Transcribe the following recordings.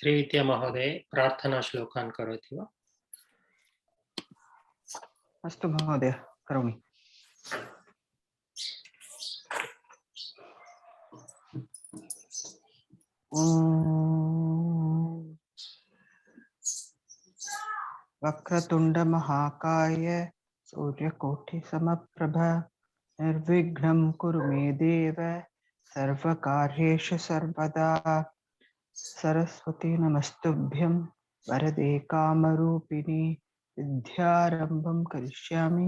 श्रीविद्या महोदय प्रार्थना श्लोकान् करोति वा? अस्तु महोदय, करोमि। वक्रतुंड महाकाय सूर्यकोटि समप्रभ निर्विघ्नं कुरु मे देव सर्वकार्येषु सर्वदा। सरस्वती नमस्तुभ्यं वरदे कामरूपिणी विद्यारंभं करिष्यामि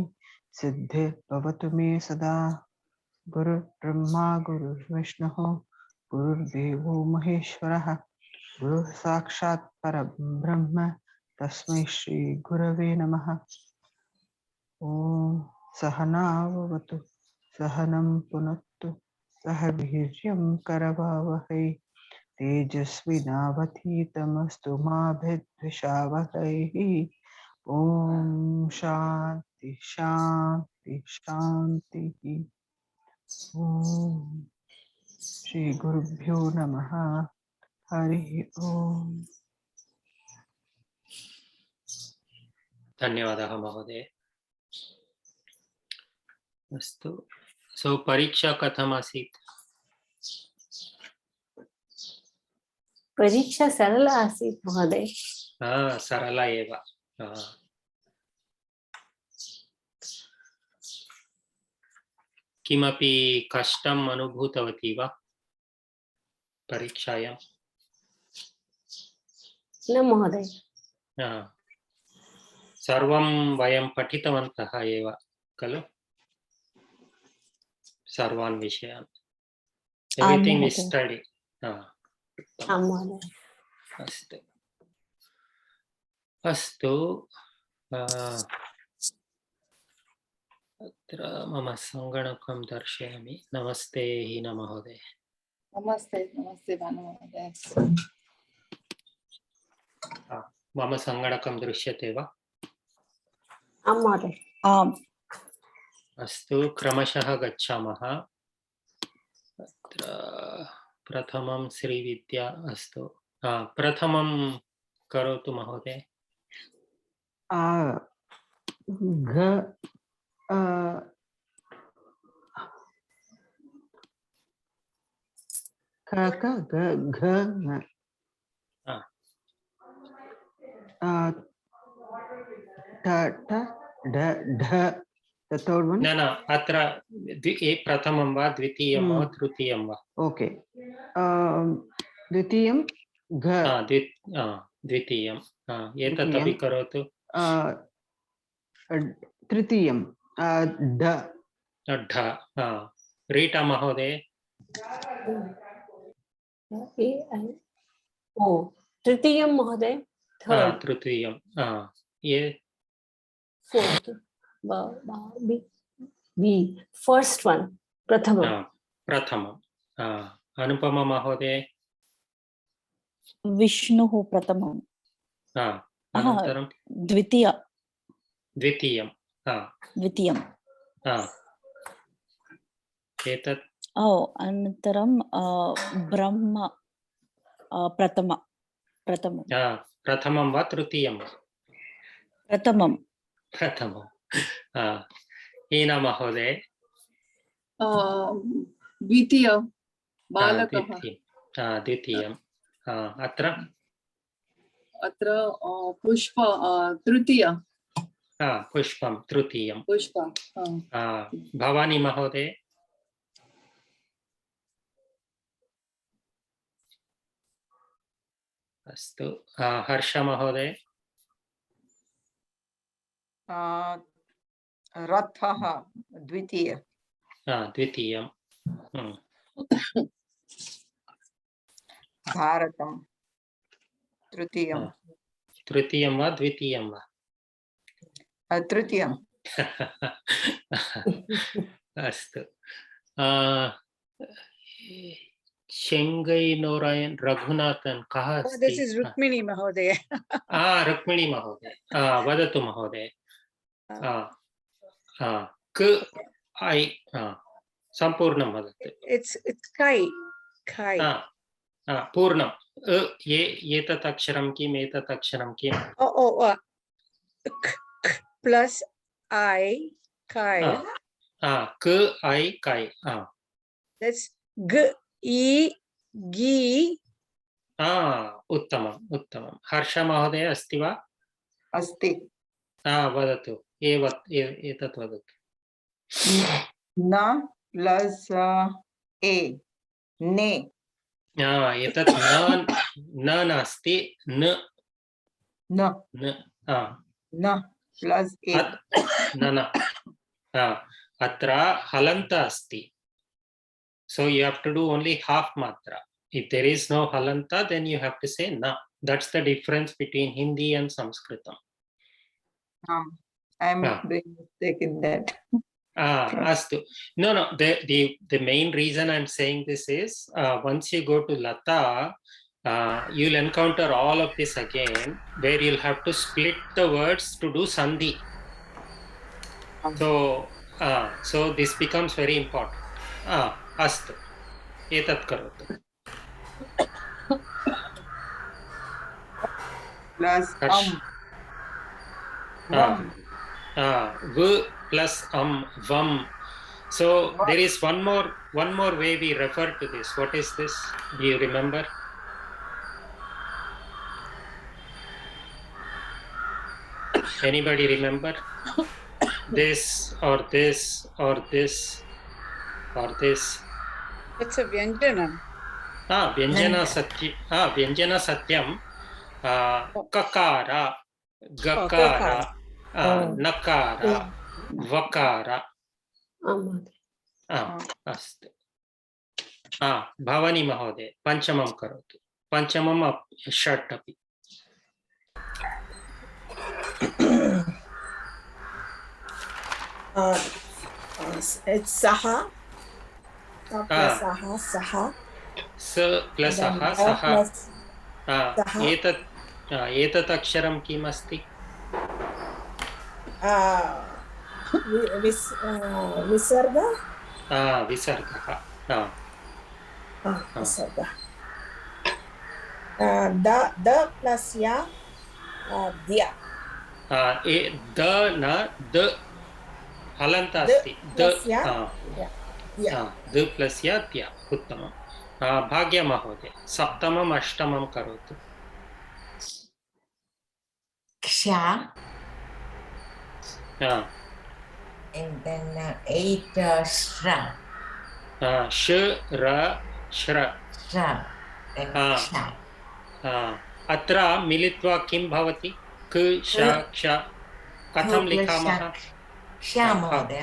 सिद्धिर्भवतु मे सदा। गुरुर्ब्रह्मा गुरुर्विष्णुः गुरुर्देवो महेश्वरः गुरुः साक्षात् परब्रह्म तस्मै श्री गुरवे नमः। ओम सहना भवतु सहनं पुनत्तु सह वीर्यं करवावहै तेजस्विनावधीतमस्तु मा विद्विषावहैः। ओम शांति शांति शांति। ओम श्री गुरुभ्यो नमः। हरि ओम। धन्यवादः महोदय। अस्तु, सो परीक्षा कथम् आसीत्? परीक्षा सरला आसीत् महोदय। सरला एव। किमपि कष्टम् अनुभूतवती वा परीक्षायां? न महोदय। सर्वं वयं पठितवन्तः एव खलु, सर्वान् विषयान्। Everything we study. अस्तु अस्तु। अत्र मम सङ्गणकं दर्शयामि। नमस्ते हीना महोदय। नमस्ते नमस्ते भानुमहोदय। मम सङ्गणकं दृश्यते वा? आम् महोदय। आम्। अस्तु, क्रमशः गच्छामः। अत्र प्रथमं श्रीविद्या। अस्तु, प्रथमं करोतु महोदय। घ ख ग घ ङ ठ ठ ढ ढ। The third one? न अत्र प्रथमं वा द्वितीयं वा तृतीयं वा? ओके, द्वितीयं घ। द्वितीयं एतदपि करोतु। तृतीयं ढ ढ। रीटा महोदय। तृतीयं महोदय। तृतीयं फोर्थ बी फर्स्ट वन प्रथमं। प्रथमं अनुपमा महोदय। विष्णुः प्रथमं। अनन्तरं द्वितीयं। एतत् अनन्तरं ब्रह्म प्रथमं वा तृतीयं? प्रथमं। हीना महोदय। द्वितीयं बालकः। द्वितीयं। अत्र पुष्प तृतीयं। पुष्पं तृतीयं। पुष्पं भवानी महोदय। अस्तु, हर्ष महोदय। रथः द्वितीयं। भारतं तृतीयं। तृतीयं वा द्वितीयं वा? तृतीयं। अस्तु, शेंगै नोरायण रघुनाथन कः अस्ति? This is रुक्मिणी महोदय। रुक्मिणी महोदय, वदतु महोदय। क ऐ सम्पूर्णं वदतु। It's kai. पूर्णं एतत् अक्षरं किम् एतत् अक्षरं किम् plus I, kai. क ऐ कै That's g, e, gi. उत्तमम् उत्तमं हर्ष महोदय अस्ति वा Asti. वदतु एतत् वदतु Na plus a. Ne. एतत् न नास्ति न Na. न Na plus a. न अत्र हलन्त अस्ति so you have to do only half matra. If there is no halanta, then you have to say na. That's the difference between Hindi and Sanskritam. I'm doing mistake in that. Astu. No. The main reason I'm saying this is once you go to Lata, you'll encounter all of this again, where you'll have to split the words to do sandhi. So this becomes very important. Astu. Etat karotu. Plus V plus vam. So there is one more way we refer to this. What is this? Do you remember? Anybody remember? This or this or this or this? It's a Vyanjanam. Vyanjana satyam. Kakara, gakara, nakara, vakara. Astu. Bhavani Mahoday, Panchamam karotu. Panchamam षट् अपि. It's saha. Plus saha. S plus saha. एतत् अक्षरं किम् अस्ति? Visarga. विसर्गः. Visarga. The plus ya. Dia. The न the हलन्त अस्ति the plus या त्या उत्तमं भाग्य महोदय सप्तमम् अष्टमं करोतु Ksha and then 8 shra श र श्र and ksha अत्र मिलित्वा किं भवति क श क्ष कथं लिखामः ksha महोदय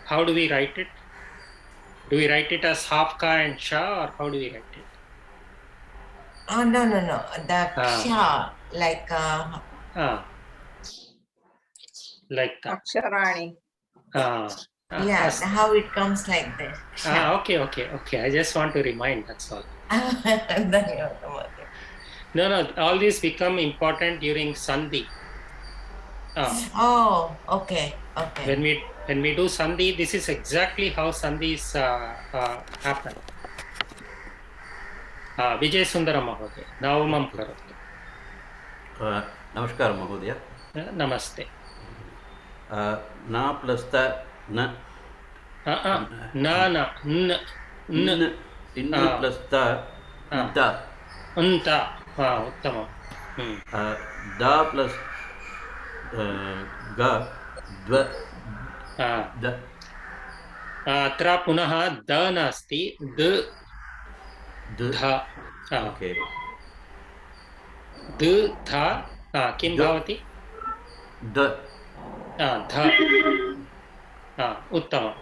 how do we write it? Do we write it as half ka and sha, or how do we write it? No, the ksha like Aksharani. yeah, how it comes like this. Okay. I just want to remind, that's all. No, all these become important during sandhi. Oh, okay. When we do sandhi, this is exactly how sandhis happen. Vijay Sundara Mahoday, Navamam karotu. Namaskar Mahodaya. Namaste. Na plus the na. Na. N plus the da. Anta. Uttamam. Da plus ga dva da. अत्र पुनः the नास्ति the ध okay the ध किं भवति the ध उत्तमं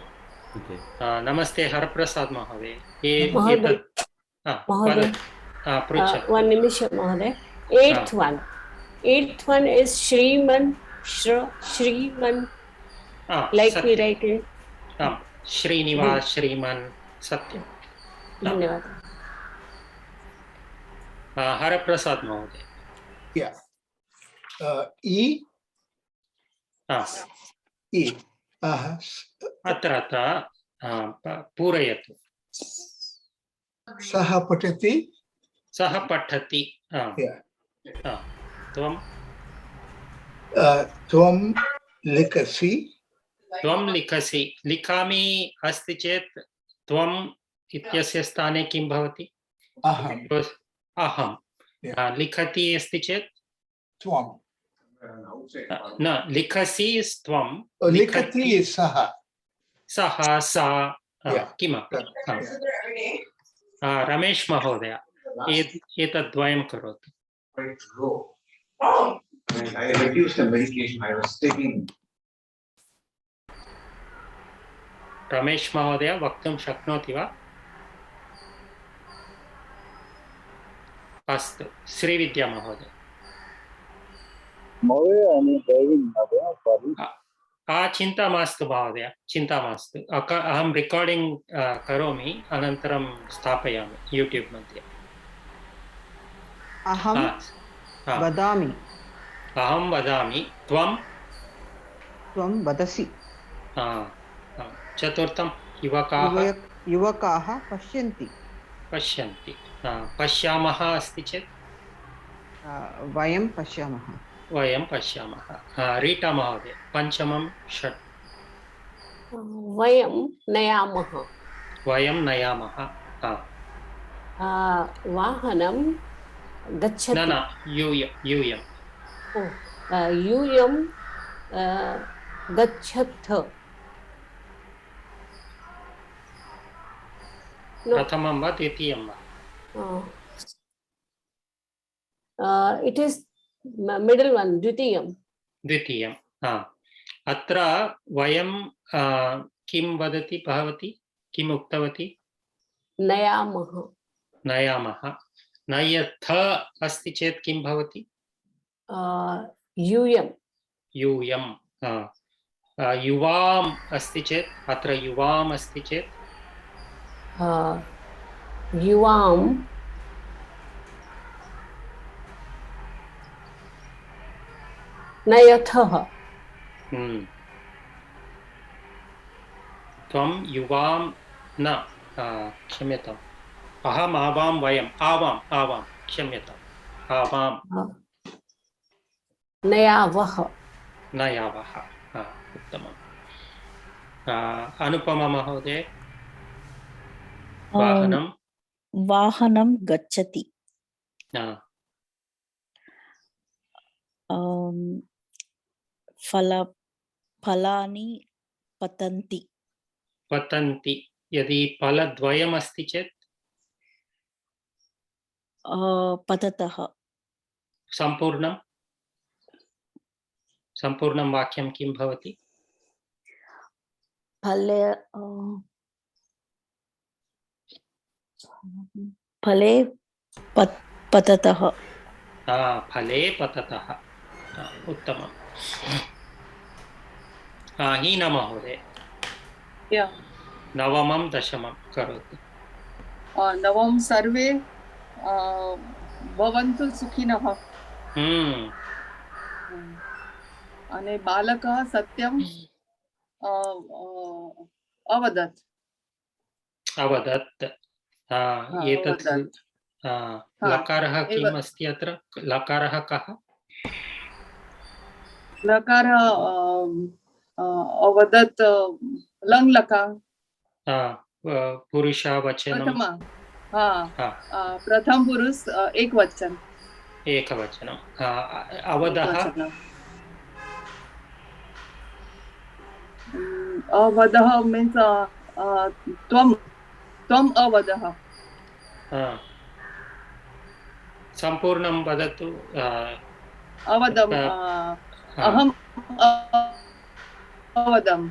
नमस्ते हरप्रसाद महोदय one निमिष महोदय eighth one is Shriman Shriman like we write it Srinivas Shriman Satyam धन्यवाद हरप्रसाद महोदय अत्र पूरयतु सः पठति सः पठति त्वं त्वं लिखसि त्वं लिखसि लिखामि अस्ति चेत् त्वम् इत्यस्य स्थाने किं भवति अहम् अहं लिखति अस्ति चेत् त्वं न लिखसि त्वं लिखति सः सः सा किमपि रमेश महोदय एतद्वयं करोतु I reduced the medication I was taking. Ramesh महोदय वक्तुं शक्नोति वा अस्तु श्रीविद्या महोदय चिन्ता मास्तु महोदय चिन्ता मास्तु अहं रेकार्डिङ्ग् करोमि अनन्तरं स्थापयामि यूट्यूब् मध्ये अहं वदामि त्वं वदसि चतुर्थं युवकाः पश्यन्ति पश्यामः अस्ति चेत् वयं पश्यामः रीटा महोदय पञ्चमं षट् वयं नयामः वाहनं गच्छति न यूयं यूयं गच्छथ प्रथमं वा द्वितीयं वा इट् इस् मिडल् वन् द्वितीयं अत्र वयं किं वदति भवती किम् उक्तवती नयामः नयथ अस्ति चेत् किं भवति यूयं युवाम् अस्ति चेत् अत्र युवाम् अस्ति चेत् युवां नयथः त्वं युवां न क्षम्यताम् अहम् आवां वयम् आवां क्षम्यताम् आवां नयावः उत्तमम् अनुपमा महोदय वाहनं गच्छति फलानि पतन्ति यदि फलद्वयम् अस्ति चेत् पततः सम्पूर्णं वाक्यं किं भवति फले पततः फले पततः उत्तमम् हीना महोदय नवमं दशमं करोतु नवम सर्वे भवन्तु सुखिनः अने बालकः सत्यं अवदत् एतत् लकारः किम् अस्ति अत्र लकारः कः लकारः अवदत् लङ् लकार पुरुषवचनं प्रथम पुरुष एकवचनं अवदः अवदः मीन्स त्वम् अवदः सम्पूर्णं वदतु अवदम् अहम् अवदम्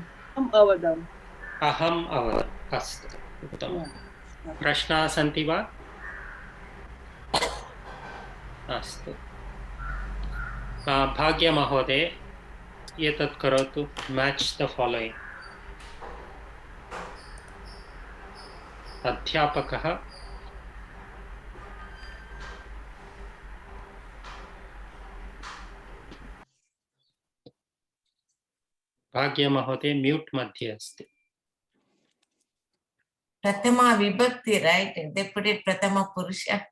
अस्तु उत्तमं प्रश्नाः सन्ति वा अस्तु भाग्य महोदय एतत् करोतु मैच द फॉलोइंग अध्यापकः भाग्य महोदय म्यूट मध्ये अस्ति Prathama vibhakti, right? They put it Prathama Purusha.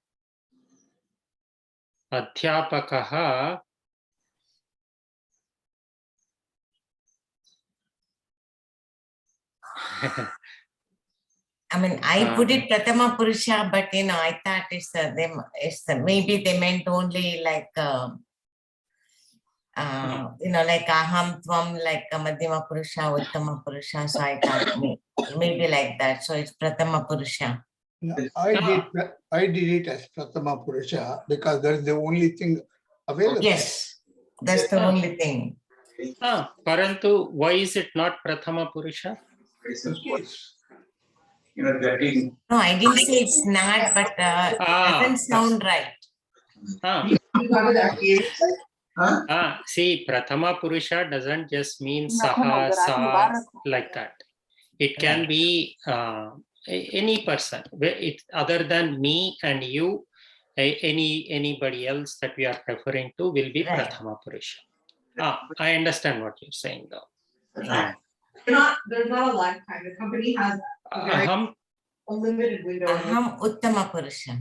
अध्यापकः I mean, I put it Prathama Purusha, but I thought it's maybe they meant only like like Aham Tvam, like Madhyama Purusha, Uttama Purusha. So I thought maybe like that. So it's Prathama Purusha. No, I did it as Prathama Purusha because that's the only thing available. Yes, that's the only thing. Parantu, why is it not Prathama Purusha? Yes. You know, getting. No, I didn't say it's not, but it doesn't sound right. See, Prathama Purusha doesn't just mean Saha, Sa, like that. It can be any person. Other than me and you, anybody else that we are referring to will be Right. Prathama Purusha. I understand what you're saying though. There's not a lifetime. The company has Aham. a limited window. Aham Uttama Purusha.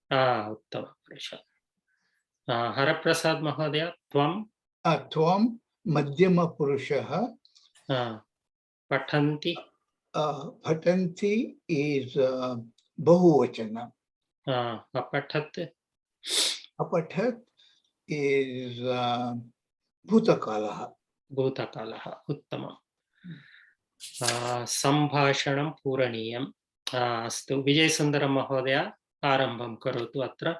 Uttama Purusha. Haraprasad Mahodaya, Tvam. Tvam Madhyama Purushaha. Pathanti. Patanti is Bahuvachana. Apathat. Apathat is Bhutakalaha. Bhutakalaha. Uttama. Sambhashanam Puraniyam. Astu Vijay Sundaram Mahodaya Arambham Karotu Atra.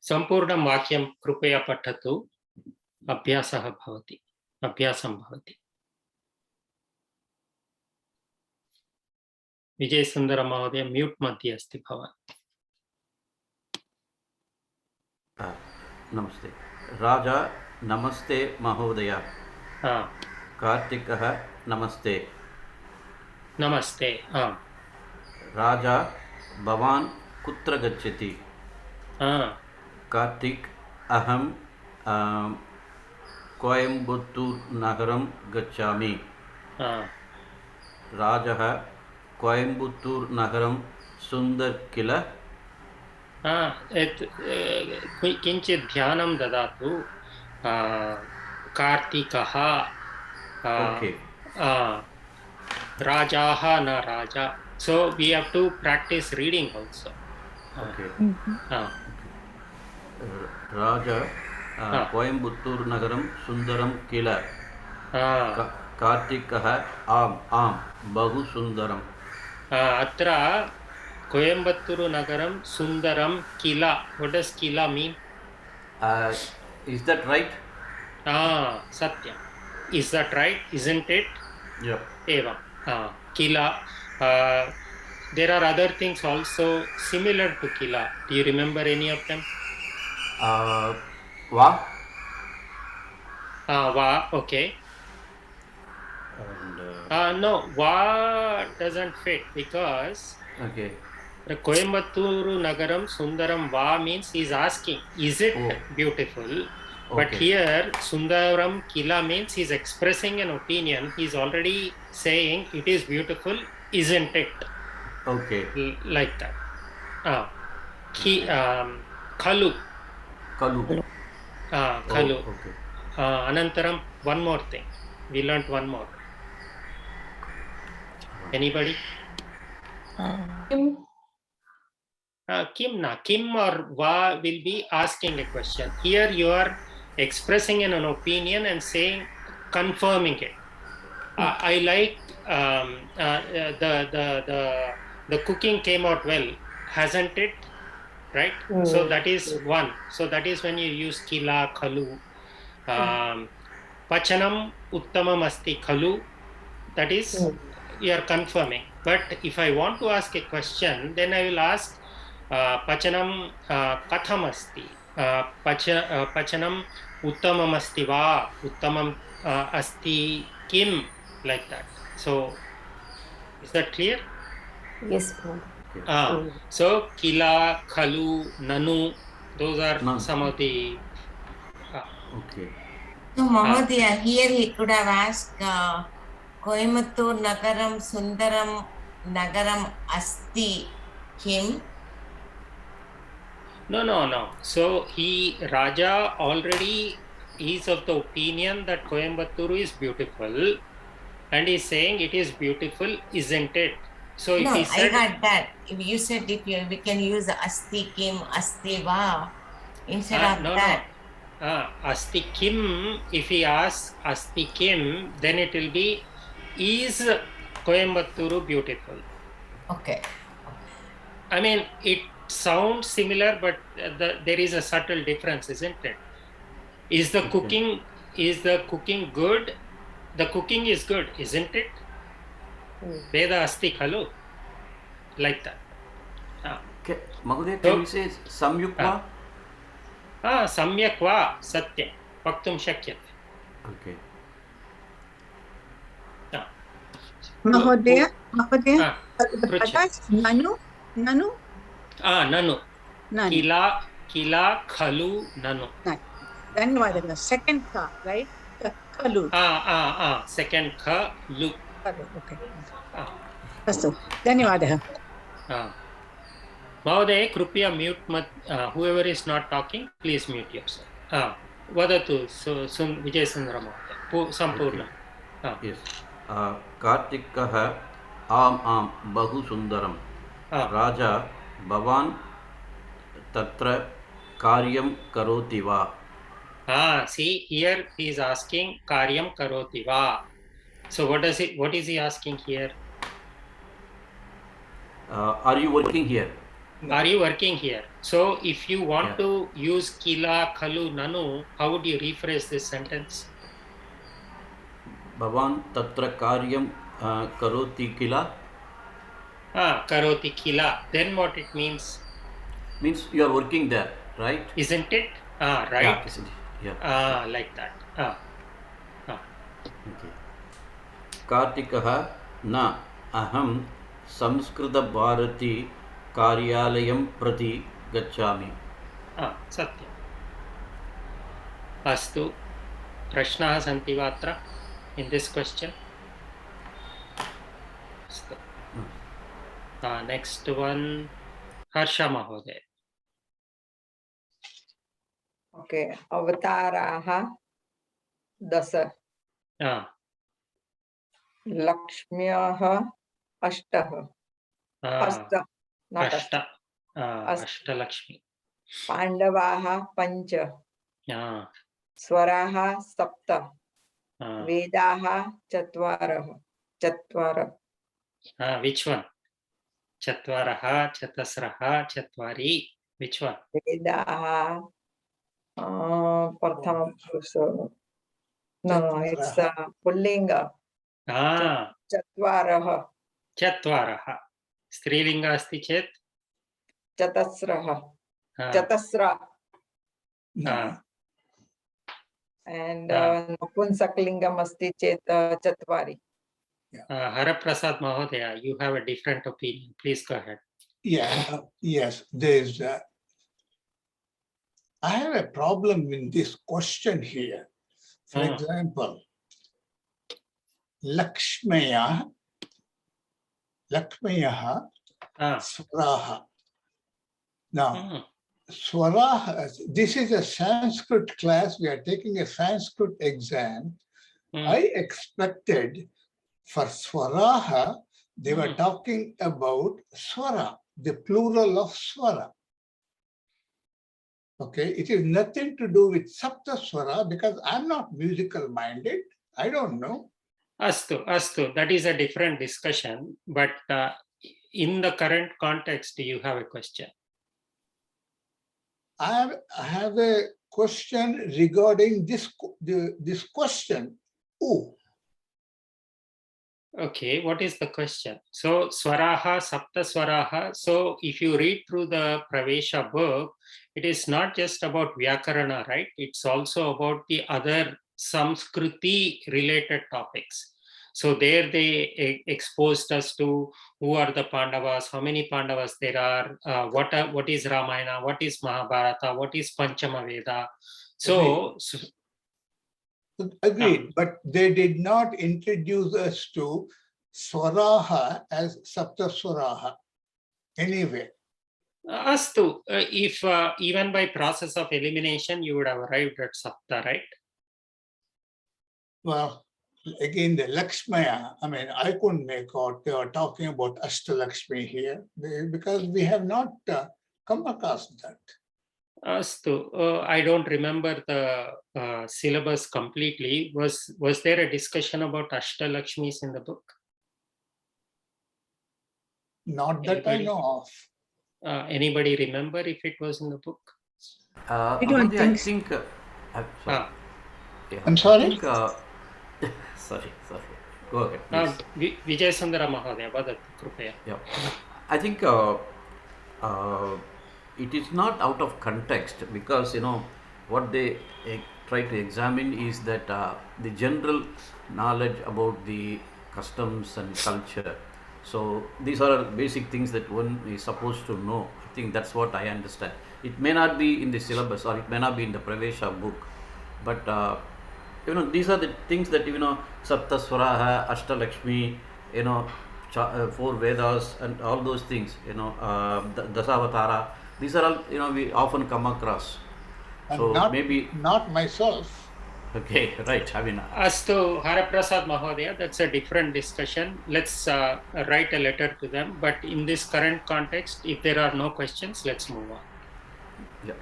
Sampurnam Vakyam Krupaya Patatu Abhyasah Bhavati. Abhyasam Bhavati. Vijay Sundaram Mahodaya mute Madhya Asti Bhavan. Namaste. Raja Namaste Mahodaya. Kartikah Namaste. Namaste. Raja Bhavan Kutra Gacchati. Kartik Aham Coimbatore Nagaram Gacchami. Rajah Coimbatore Nagaram Sundar Kila. Kinchit dhyanam dadatu. Kartikaha. Okay. Rajaha na Raja. So we have to practice reading also. Okay. Raja Coimbatore Nagaram Sundaram Kila. Kartikah Am Bahu Sundaram. Atra Coimbatore Nagaram Sundaram Kila. What does Kila mean? Is that right? Satyam. Is that right? Isn't it? Yeah. Evam. Kila. There are other things also similar to Kila. Do you remember any of them? Va. Va. Okay. And, no, Va doesn't fit because okay. the Coimbatore Nagaram Sundaram Va means he's asking, is it beautiful? Okay. But here Sundaram Kila means he's expressing an opinion. He's already saying it is beautiful, isn't it? Okay. Like that. Khalu. Kalu. Khalu. Okay. Anantaram, one more thing. We learnt one more. Anybody? Kim or Va will be asking a question. Here you are expressing an opinion and saying, confirming it. I like the cooking came out well, hasn't it? Right? So that is one. So that is when you use Kila, Khalu. Pachanam Uttamam Asti Khalu. That is, you are confirming. But if I want to ask a question, then I will ask Pachanam Katham Asti. Pachanam Uttamam Asti Va. Uttamam Asti Kim. Like that. So, is that clear? Yes. So, Kila, Khalu, Nanu, those are some of the... Okay. So, Mahodaya, here he could have asked Coimbatore Nagaram Sundaram Nagaram Asti Kim. No. So Raja already is of the opinion that Coimbatore is beautiful, and he's saying it is beautiful, isn't it? So if No, he I said, got that. If you said we can use asti kim, asti va instead of no, that. Asti Kim, if he asks Asti Kim, then it will be, is Coimbatore beautiful? Okay. I mean, it sounds similar, but there is a subtle difference, isn't it? Is the cooking good? The cooking is good, isn't it? Veda asti khalu? Like that. Okay. Mahoday, can you say samyukva? Samyak va satyam vaktum shakyate. Okay. Mahodaya, Prucha. Nanu? Nanu. Nanu. Kila khalu nanu. Dhanyawadaha. Second ka, right? Khalu. Second khalu. Okay. Astu. Dhanyawadaha. Mahoday, krupya mute whoever is not talking, please mute yourself. Vadatu Vijay Sundara Mahoday. Sampurna. Yes. Kartikah am bahu sundaram. Raja Bhavan tatra karyam karoti va. See, here he is asking karyam karoti va. So what is he asking here? Are you working here? Are you working here? So if you want to use kila, khalu, nanu, how would you rephrase this sentence? Bhavan tatra karyam karoti kila. Karoti kila. Then what it means? Means you are working there, right? Isn't it? Right. Yeah, isn't it? Yeah. Like that. Okay. Kartikah na aham Samskrita Bharati Karyalayam Prati Gachami. Satyam. Astu. Prashnaha santi vatra in this question. Next one, Harsha Mahoday. Okay. Avataraha dasa. Lakshmyaha ashtaha. Asta. Not Ashta. Ashta Lakshmi. Pandavaha pancha. Swaraha sapta. Vedaha chatvaraha. Chatvara. Which one? Chatvaraha, Chatasraha, Chatvari. Which one? Vedaha. Prathama Purusha. No, it's Pullinga. Chatvaraha. Chatvaraha. Strilinga asti chet? Chatasraha. Chatasra. And Punsaklingam asti chet Chatvari. Haraprasad Mahodaya, you have a different opinion. Please go ahead. Yeah, yes, there's I have a problem in this question here. For example, Lakshmaya Swaraha. Now, Swaraha, this is a Sanskrit class. We are taking a Sanskrit exam. I expected for Swaraha, they were talking about Swara, the plural of Swara. Okay, it is nothing to do with Sapta Swara because I'm not musical minded. I don't know. Astu. That is a different discussion. But in the current context, you have a question. I have a question regarding this question. Ooh. Okay, what is the question? So Swaraha, Sapta Swaraha. So if you read through the Praveshaa book, it is not just about Vyakarana, right? It's also about the other Samskriti related topics. So there they exposed us to who are the Pandavas, how many Pandavas there are, what is Ramayana, what is Mahabharata, what is Panchama Veda. So agreed, but they did not introduce us to Swaraha as Sapta Swaraha anyway. Astu, if even by process of elimination, you would have arrived at Sapta, right? Well, again, the Lakshmaya, I mean, I couldn't make out they are talking about Ashtalakshmi here because we have not come across that. Astu, I don't remember the syllabus completely. Was there a discussion about Ashtalakshmis in the book? Not that I know of. Anybody remember if it was in the book? I don't I think think. Sorry. Yeah, I'm sorry? I think, sorry. Go ahead, please. Vijay Sundara Mahodaya, Vadat Krupaya. Yeah, I think it is not out of context because what they try to examine is that the general knowledge about the customs and culture. So these are basic things that one is supposed to know. I think that's what I understand. It may not be in the syllabus or it may not be in the Praveshaa book, but these are the things that Saptaswaraha, Ashtalakshmi, four Vedas and all those things, Dasavatara. These are all we often come across. And So maybe not myself. okay, right. I mean, Astu Haraprasad Mahodaya, that's a different discussion. Let's write a letter to them. But in this current context, if there are no questions, let's move on. yeah.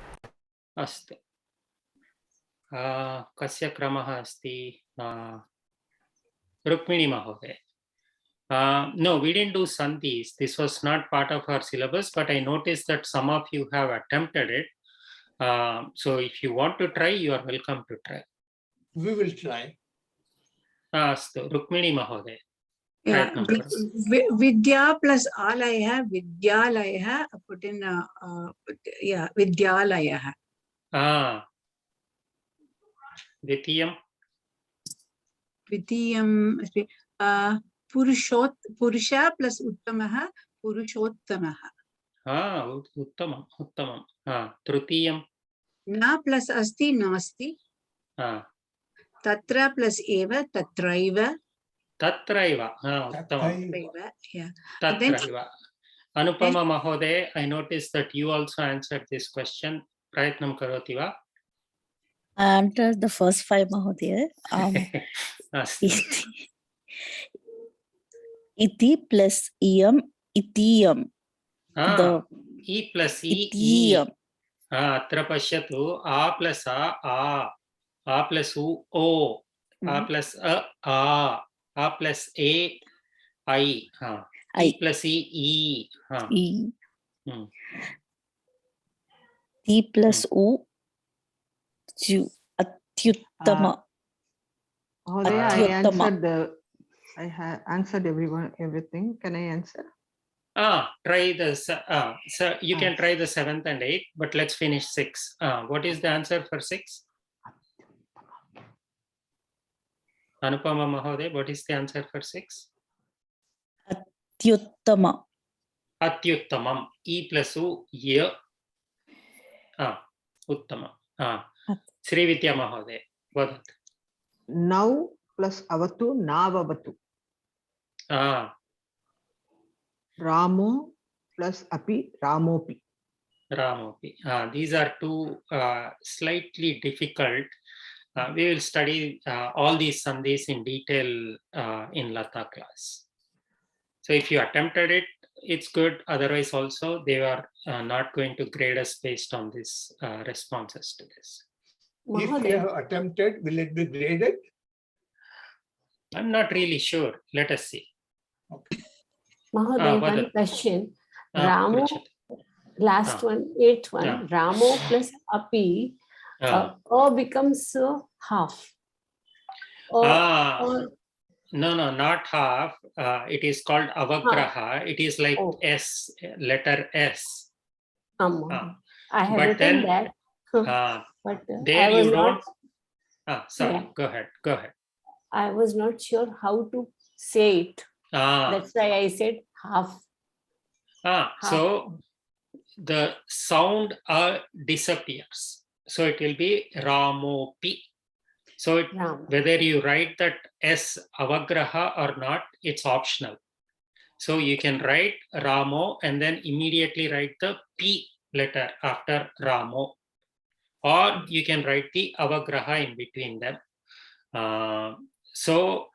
Astu. Kasya kramaha asti? Rukmini Mahodaya. No, we didn't do sandhis. This was not part of our syllabus, but I noticed that some of you have attempted it. So if you want to try, you are welcome to try. We will try. Astu, Rukmini Mahodaya. yeah, Vidya plus Alaya, Vidyalaya, put in Vidyalaya. Dvitiyam. Vidiyam must be Purusha plus Uttamaha, Purushottamaha. Uttamam. Trutiyam. Na plus asti nasti. Tatra plus eva tatraiva. Tatraiva. Uttamam. Yeah. Tatraiva. Anupama Mahodaya, I noticed that you also answered this question. Prayatnam karoti va? I answered the first 5, Mahodaya. Iti plus iyam, itiyam. E plus E. Itiyam. Atra pashyatu. A plus A. A plus U, O. A plus A plus A, I. E plus E, E. T plus U, Atyuttama. I have answered everything. Can I answer? Try this. So you can try the 7th and 8th, but let's finish 6. What is the answer for 6? Anupama Mahodaya, what is the answer for 6? Atyuttama. Atyuttamam. E plus U, Y. Uttama. Srividya Mahodaya, Vadat. Now plus avatu, navavatu. Ramo plus api, ramopi. Ramopi. These are two slightly difficult. We will study all these sandhis in detail in Lata class. So if you attempted it, it's good. Otherwise also they are not going to grade us based on these responses to this. If we have attempted, will it be graded? I'm not really sure. Let us see. Okay. Mahodaya, one question. Ramo, last one, 8th one. Ramo plus api, becomes half. No, not half. It is called avagraha. It is like S, letter S. I have written that. But there you don't. Sorry, go ahead. I was not sure how to say it. That's why I said half. So the sound disappears. So it will be Ramopi. So whether you write that S avagraha or not, it's optional. So you can write Ramo and then immediately write the P letter after Ramo. Or you can write the avagraha in between them. So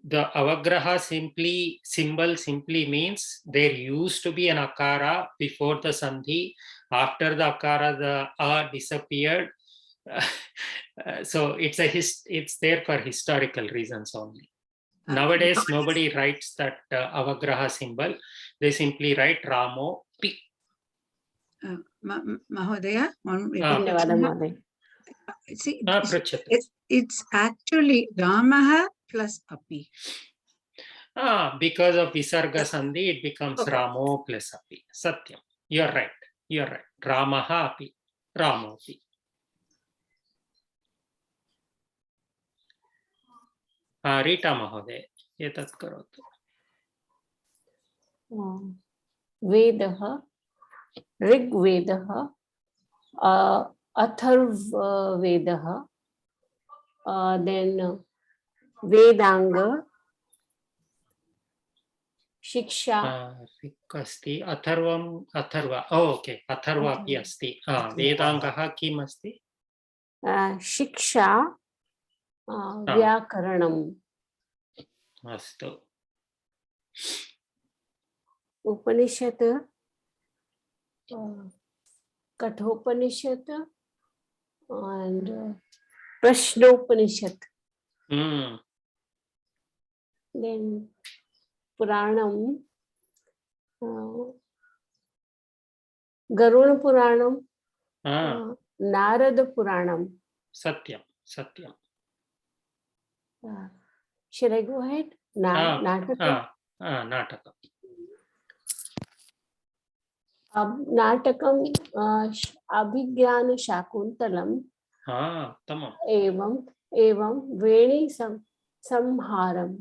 the avagraha symbol simply means there used to be an akara before the sandhi. After the akara, the a disappeared. So it's there for historical reasons only. Nowadays, nobody writes that avagraha symbol. They simply write Ramo P. Mahodaya, धन्यवादः महोदय. see, पृच्छतु. it's actually Ramaha plus Api. Because of Visarga Sandhi, it becomes Ramo plus Api. Satyam. You're right. You're right. Ramaha Api. Ramo Api. Rita Mahoday, etat karotu. वेदः, ऋग्वेदः, अथर्ववेदः, then Vedang, शिक्षा. अस्ति Atharva. Okay, Atharva अपि अस्ति. वेदांगः किम् अस्ति? शिक्षा, व्याकरणम्. अस्तु. उपनिषत्, कठोपनिषत् and प्रश्नोपनिषत्. Then पुराणं, गरुड़ पुराणं, नारद पुराणं. सत्यम, सत्यम. Should I go ahead? नाटकम्. नाटकम्. नाटकम् अभिज्ञान शाकुन्तलम्. एवं वेणी संहारम्.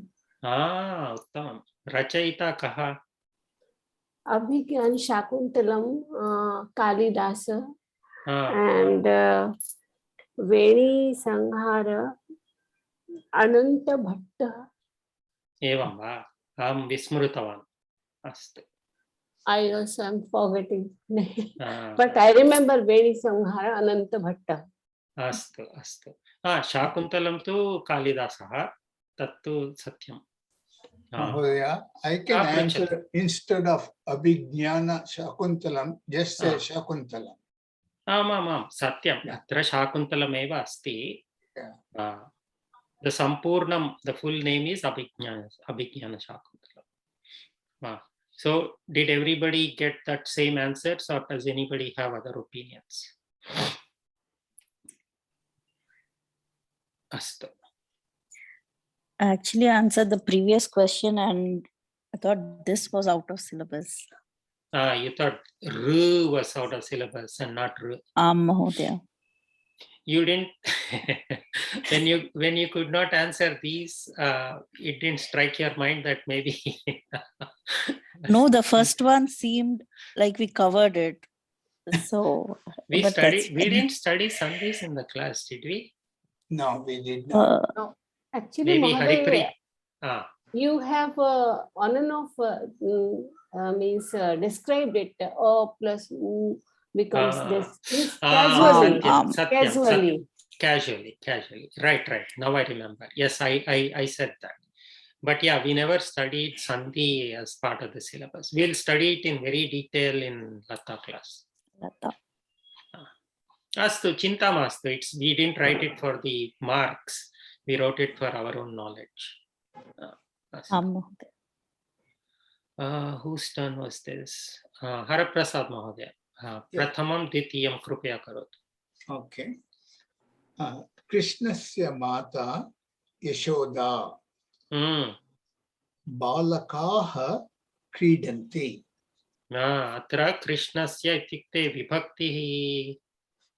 उत्तमं. रचयिता कः? अभिज्ञान शाकुन्तलम् कालिदास and वेणी संहार अनंत भट्ट. एवं वा? अहं विस्मृतवान्. अस्तु. I also am forgetting. But I remember वेणी संहार अनंत भट्ट. अस्तु अस्तु. शाकुन्तलं तु कालिदासः. तत्तु सत्यम्. I can answer instead of Abhignana Shakuntalam, just say Shakuntalam. आमामां सत्यम्. अत्र शाकुन्तलमेव अस्ति. The Sampurnam, the full name is Abhignana Shakuntalam. So did everybody get that same answers, or does anybody have other opinions? Astu. I actually answered the previous question and I thought this was out of syllabus. You thought R was out of syllabus and not R. Mahodaya. You didn't, when you could not answer these, it didn't strike your mind that maybe. No, the first one seemed like we covered it. So we didn't study Sandhis in the class, did we? No, we did not. No. Actually, maybe you have on and off means described it. O plus U becomes this casually. Right. Now I remember. Yes, I said that. But yeah, we never studied Sandhi as part of the syllabus. We'll study it in very detail in Lata class. Astu, chinta mastu. We didn't write it for the marks. We wrote it for our own knowledge. Whose turn was this? Haraprasad Mahodaya. Prathamam Ditiyam Krupya Karotu. Okay. Krishnasya Mata Yashoda. Balakaha Kridanti. Atra Krishnasya itikte vibhakti.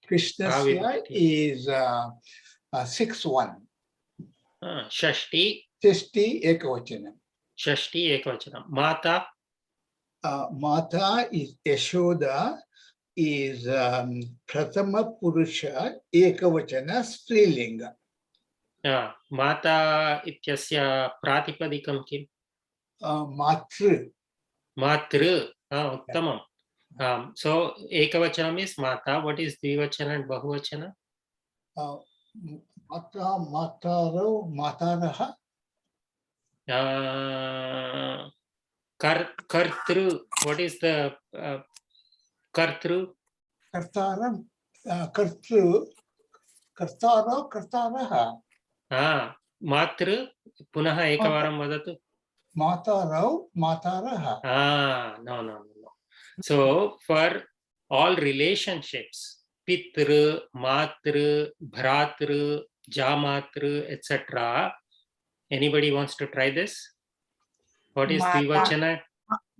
Krishnasya is 6-1. Shashti Ekavachanam. Shashti Ekavachanam. Mata. Mata is Yashoda is Prathama Purusha Ekavachana Strilinga. Mata ityasya pratipadikam kim? Matru. Matru. Uttamam. So ekavachanam is mata. What is dvivachana and bahuvachana? Mata, mataro, mataraha. Kartru. What is the kartru? Kartaram, kartru, kartaro, kartaraha. Matru. Punaha ekavaram vadatu. Matarau, mataraha. No. So for all relationships, pitru, matru, bhratru, jamatru, etc. Anybody wants to try this? What is Mata. dvivachana?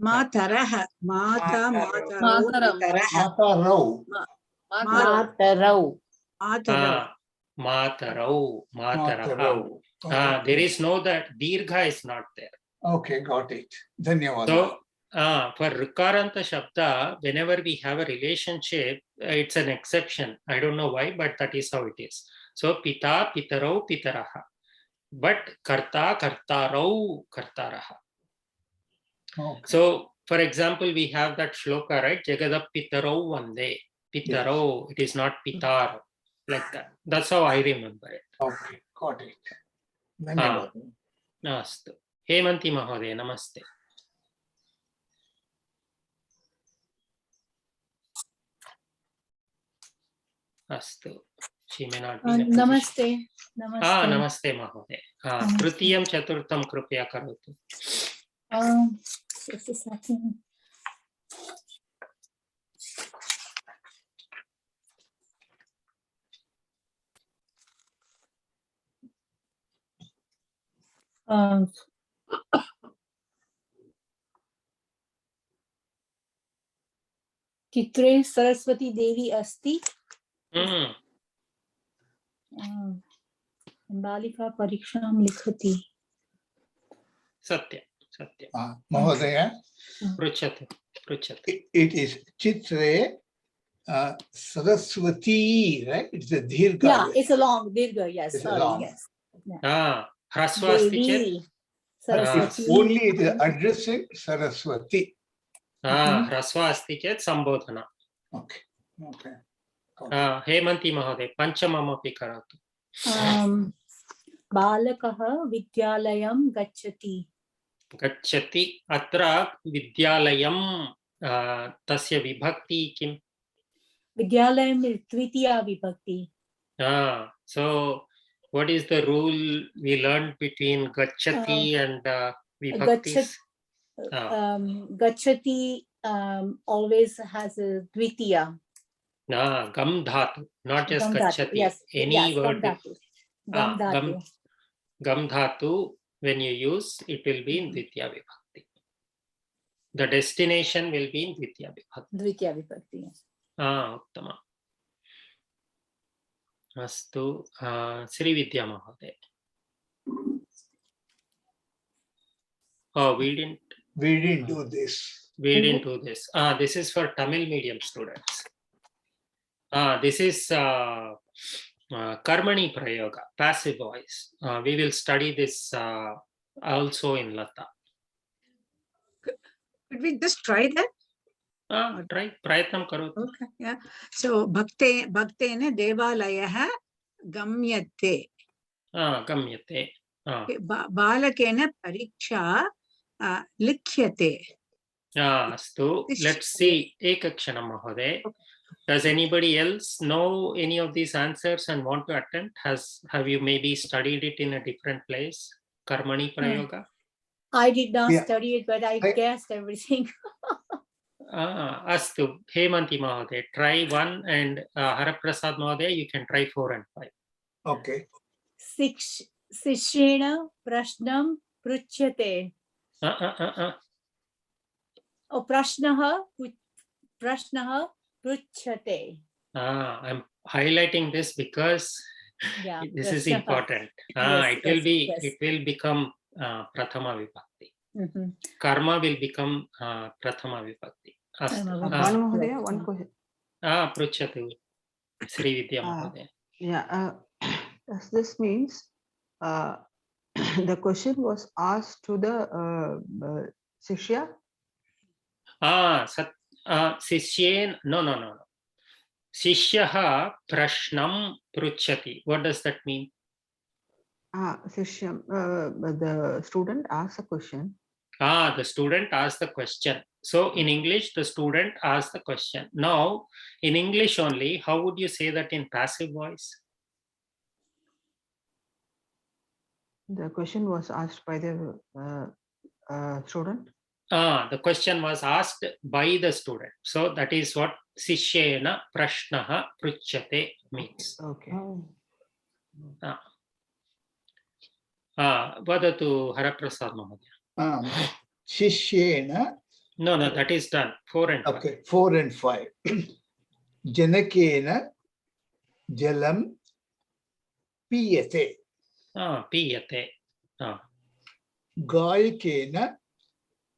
Mataraha. Mata, Mataram. matarau. Matarau. Matarau. Matarau. Mataraha. There is no that dirgha is not there. Okay, got it. Dhanyawad. So for Rukaranta Shabda, whenever we have a relationship, it's an exception. I don't know why, but that is how it is. So Pita, Pitarau, Pitaraha. But Karta, Kartarau, Kartaraha. Okay. So, for example, we have that shloka, right? Jagadap Pitarau Vande. Pitarau, it is not Pitar. Like that. That's how I remember it. Okay, got it. Dhanyawad. Astu. Hemanti Mahodaya, namaste. Astu. She may not be in a position. Namaste. Namaste. Namaste Mahodaya. Trutiyam Chaturtham Krupya Karotu. Just a second. चित्रे सरस्वती देवी अस्ति. बालिका परीक्षां लिखति. Satya. Mahodaya. Pruchatu. It is Chitre Saraswati, right? It's a dirgha. Yeah, it's a long dirgha. Yes. It's a long. Yes. Hrasva asti chet. Saraswati. Only it is addressing Saraswati. Hrasva asti chet sambodhana. Okay. Hemanti Mahodaya, Panchamam api karatu. बालकः विद्यालयं गच्छति. अत्र विद्यालयं तस्य विभक्ति किम्? विद्यालयं द्वितीया विभक्ति. So what is the rule we learned between gacchati and vibhaktis? Gacchati always has a dvitiya. Gam dhatu, not just Gam gacchati. dhatu. Yes. Any word. Gam dhatu. Gam dhatu, when you use, it will be in dvitiya vibhakti. The destination will be in dvitiya vibhakti. Dvitiya vibhakti. Yes. Uttama. Astu. Sri Vidya Mahodaya. We didn't do this. We didn't do this. This is for Tamil medium students. This is Karmani Prayoga, passive voice. We will study this also in Lata. Could we just try that? Try. Prayatnam karot. Okay. Yeah. So bhaktena devalayah gamyate. Gamyate. Balakena pariksha likhyate. Astu. Let's see. Ekakshanam Mahodaya. Does anybody else know any of these answers and want to attempt? Have you maybe studied it in a different place? Karmani Prayoga? I did not study it, but I guessed everything. Astu. Hemanti Mahodaya. Try 1 and Haraprasad Mahodaya, you can try 4 and 5. Okay. Sishyena prashnam pruchyate. Oh, prashnaha pruchyate. I'm highlighting this because this is important. It will become Prathama Vibhakti. Karma will become Prathama Vibhakti. One question. Pruchatu. Sri Vidya Mahodaya. Yeah. This means the question was asked to the Shishya. Sishyen, no. Sishyah prashnam pruchati. What does that mean? Sasyam, the student asks a question. The student asked the question. So in English, the student asked the question. Now, in English only, how would you say that in passive voice? The question was asked by the student. The question was asked by the student. So that is what Sishyena prashnaha pruchate means. Okay. Vadatu Haraprasad Mahodaya. Shishyena. No, that is done. 4 and 5. Okay, 4 and 5. Janakena jalam piyate. Piyate. Gayakena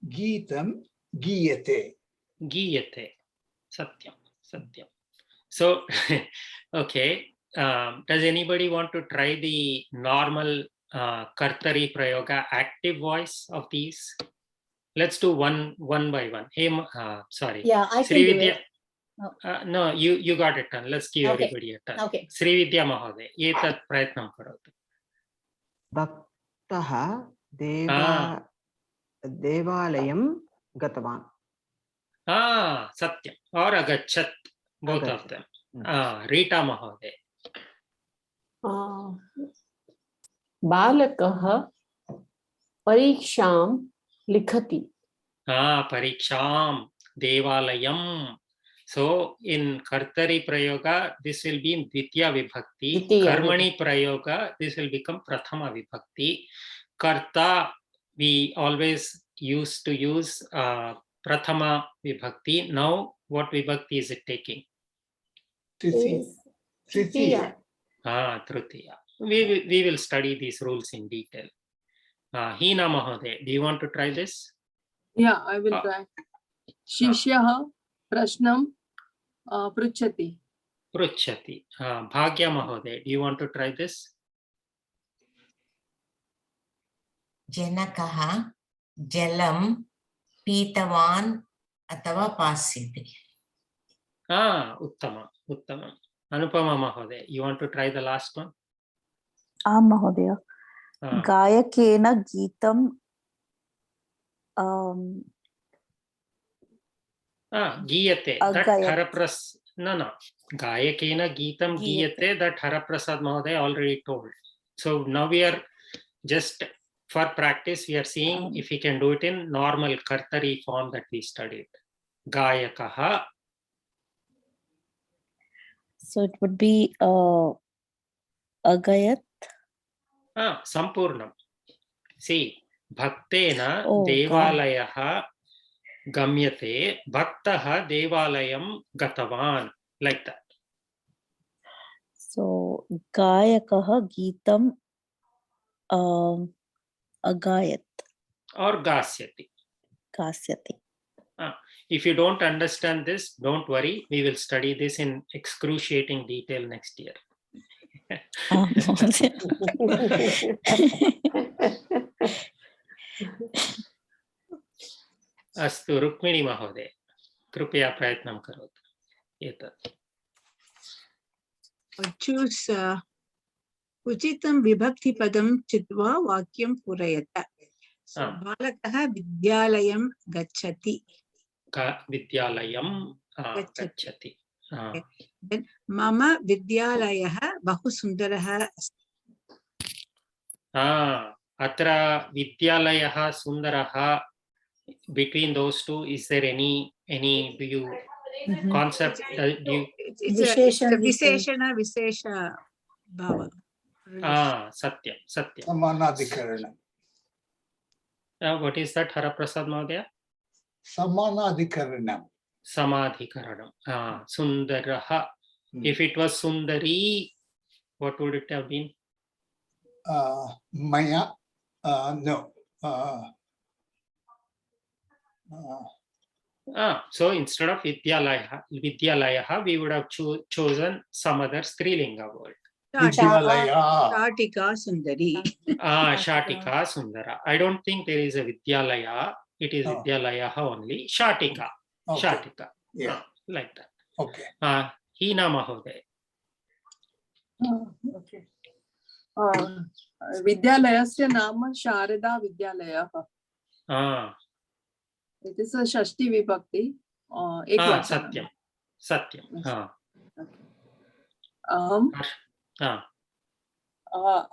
geetam giyate. Giyate. Satyam. So, okay. Does anybody want to try the normal Kartari Prayoga active voice of these? Let's do one by one. Hey, sorry. Yeah, I can do it. No, you got it done. Let's give everybody a turn. Okay. Srividya Mahoday, etat prayatnam karoti. Bhaktaha devalayam gatavan. Satyam. Or agachat. Both of them. Rita Mahoday. बालकः परीक्षां लिखति. Pariksham devalayam. So in Kartari Prayoga, this will be in Ditya Vibhakti. Karmani Prayoga, this will become Prathama Vibhakti. Karta, we always used to use Prathama Vibhakti. Now, what Vibhakti is it taking? Tritiya. Tritiya. We will study these rules in detail. Hina Mahoday, do you want to try this? Yeah, I will try. Shishyah prashnam pruchati. Bhagya Mahoday, do you want to try this? Janakaha jalam pitavan atava pasyati. Uttama. Anupama Mahoday, you want to try the last one? Mahodaya. Gayakena geetam Giyate. That Harapras. No. Gayakena geetam giyate. That Haraprasad Mahoday already told. So now we are just for practice, we are seeing if we can do it in normal Kartari form that we studied. Gayakaha. So it would be agayat. Sampurnam. See, Bhaktena devalayaha gamyate, Bhaktaha devalayam gatavan. Like that. So gayakaha geetam agayat. Or gasyati. If you don't understand this, don't worry. We will study this in excruciating detail next year. Astu Rukmini Mahoday, Krupaya Prayatnam Karoti. Choose uchitam vibhakti padam chitva vakyam purayata. So balakah vidyalayam gacchati. Vidyalayam gacchati. Then mama vidyalayah bahu sundaraha asti. Atra vidyalayah sundaraha. Between those two, is there any do you concept? It's a Vishesha bhava. Satyam. Samanadhikarana. What is that, Haraprasad Mahodaya? Samanadhikaranam. Samadhikaranam. Sundaraha. If it was Sundari, what would it have been? Maya. No. So instead of Vidyalayah, we would have chosen some other Strilinga word. Shatika Sundari. Shatika Sundara. I don't think there is a Vidyalaya it is Vidyalayah only. Shatika. Okay. Shatika. Yeah. Like that. Okay. Hina Mahoday. Okay. विद्यालयस्य नाम शारदा विद्यालयः. It is a षष्ठी विभक्ति. सत्यम सत्यम.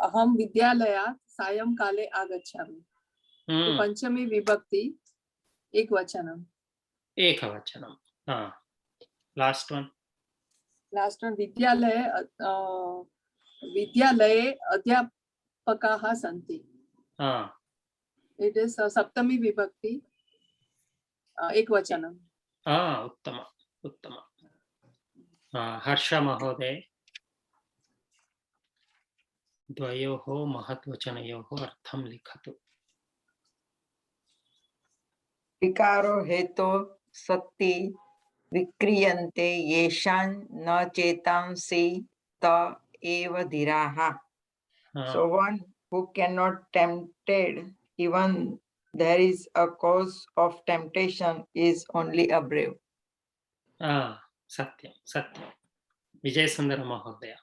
अहम विद्यालयात् सायंकाले आगच्छामि. पंचमी विभक्ति एकवचनम. Last one. विद्यालये अध्यापकाः सन्ति. It is सप्तमी विभक्ति एकवचनम. उत्तम उत्तम. हर्ष महोदय, द्वयोः महत्वचनयोः अर्थं लिखतु. विकारो हेतो सति विक्रियन्ते येषां न चेतांसि त एव धीराः. So one who cannot tempted even there is a cause of temptation is only a brave. सत्यम सत्यम. विजय सुंदर महोदय.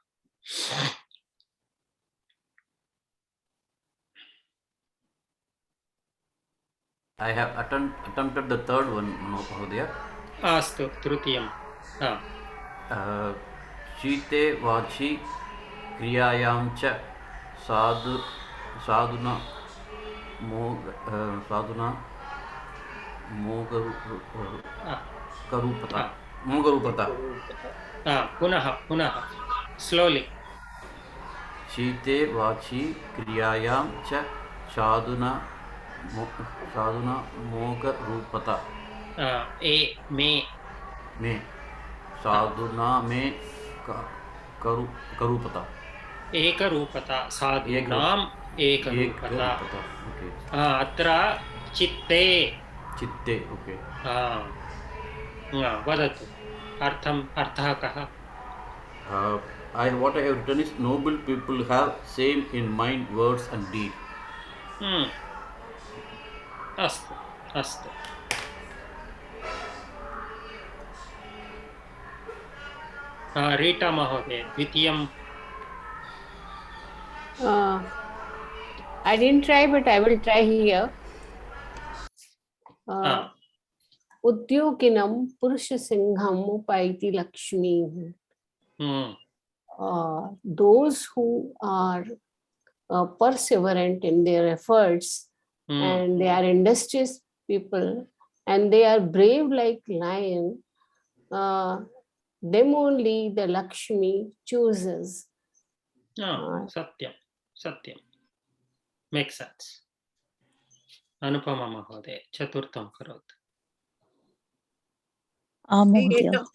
I have attempted the third one, Mahodaya. अस्तु, तृतीयं. शीते वाचि क्रियायां च साधुना मोगरूपता. पुनः पुनः slowly. शीते वाचि क्रियायां च साधुना मोगरूपता. मे साधुना मे करूपता. एकरूपता. साधूनाम् एकरूपता. अत्र चित्ते. ओके. वदतु अर्थः कः? What I have written is noble people have same in mind, words and deed. अस्तु अस्तु. रीटा महोदय, द्वितीयं. I didn't try, but I will try here. उद्योगिनं पुरुषसिंहम् उपैति लक्ष्मीः. Those who are perseverant in their efforts and they are industrious people and they are brave like lion, them only the Lakshmi chooses. Satyam Satyam. Makes sense. Anupama महोदय, चतुर्थं करोतु.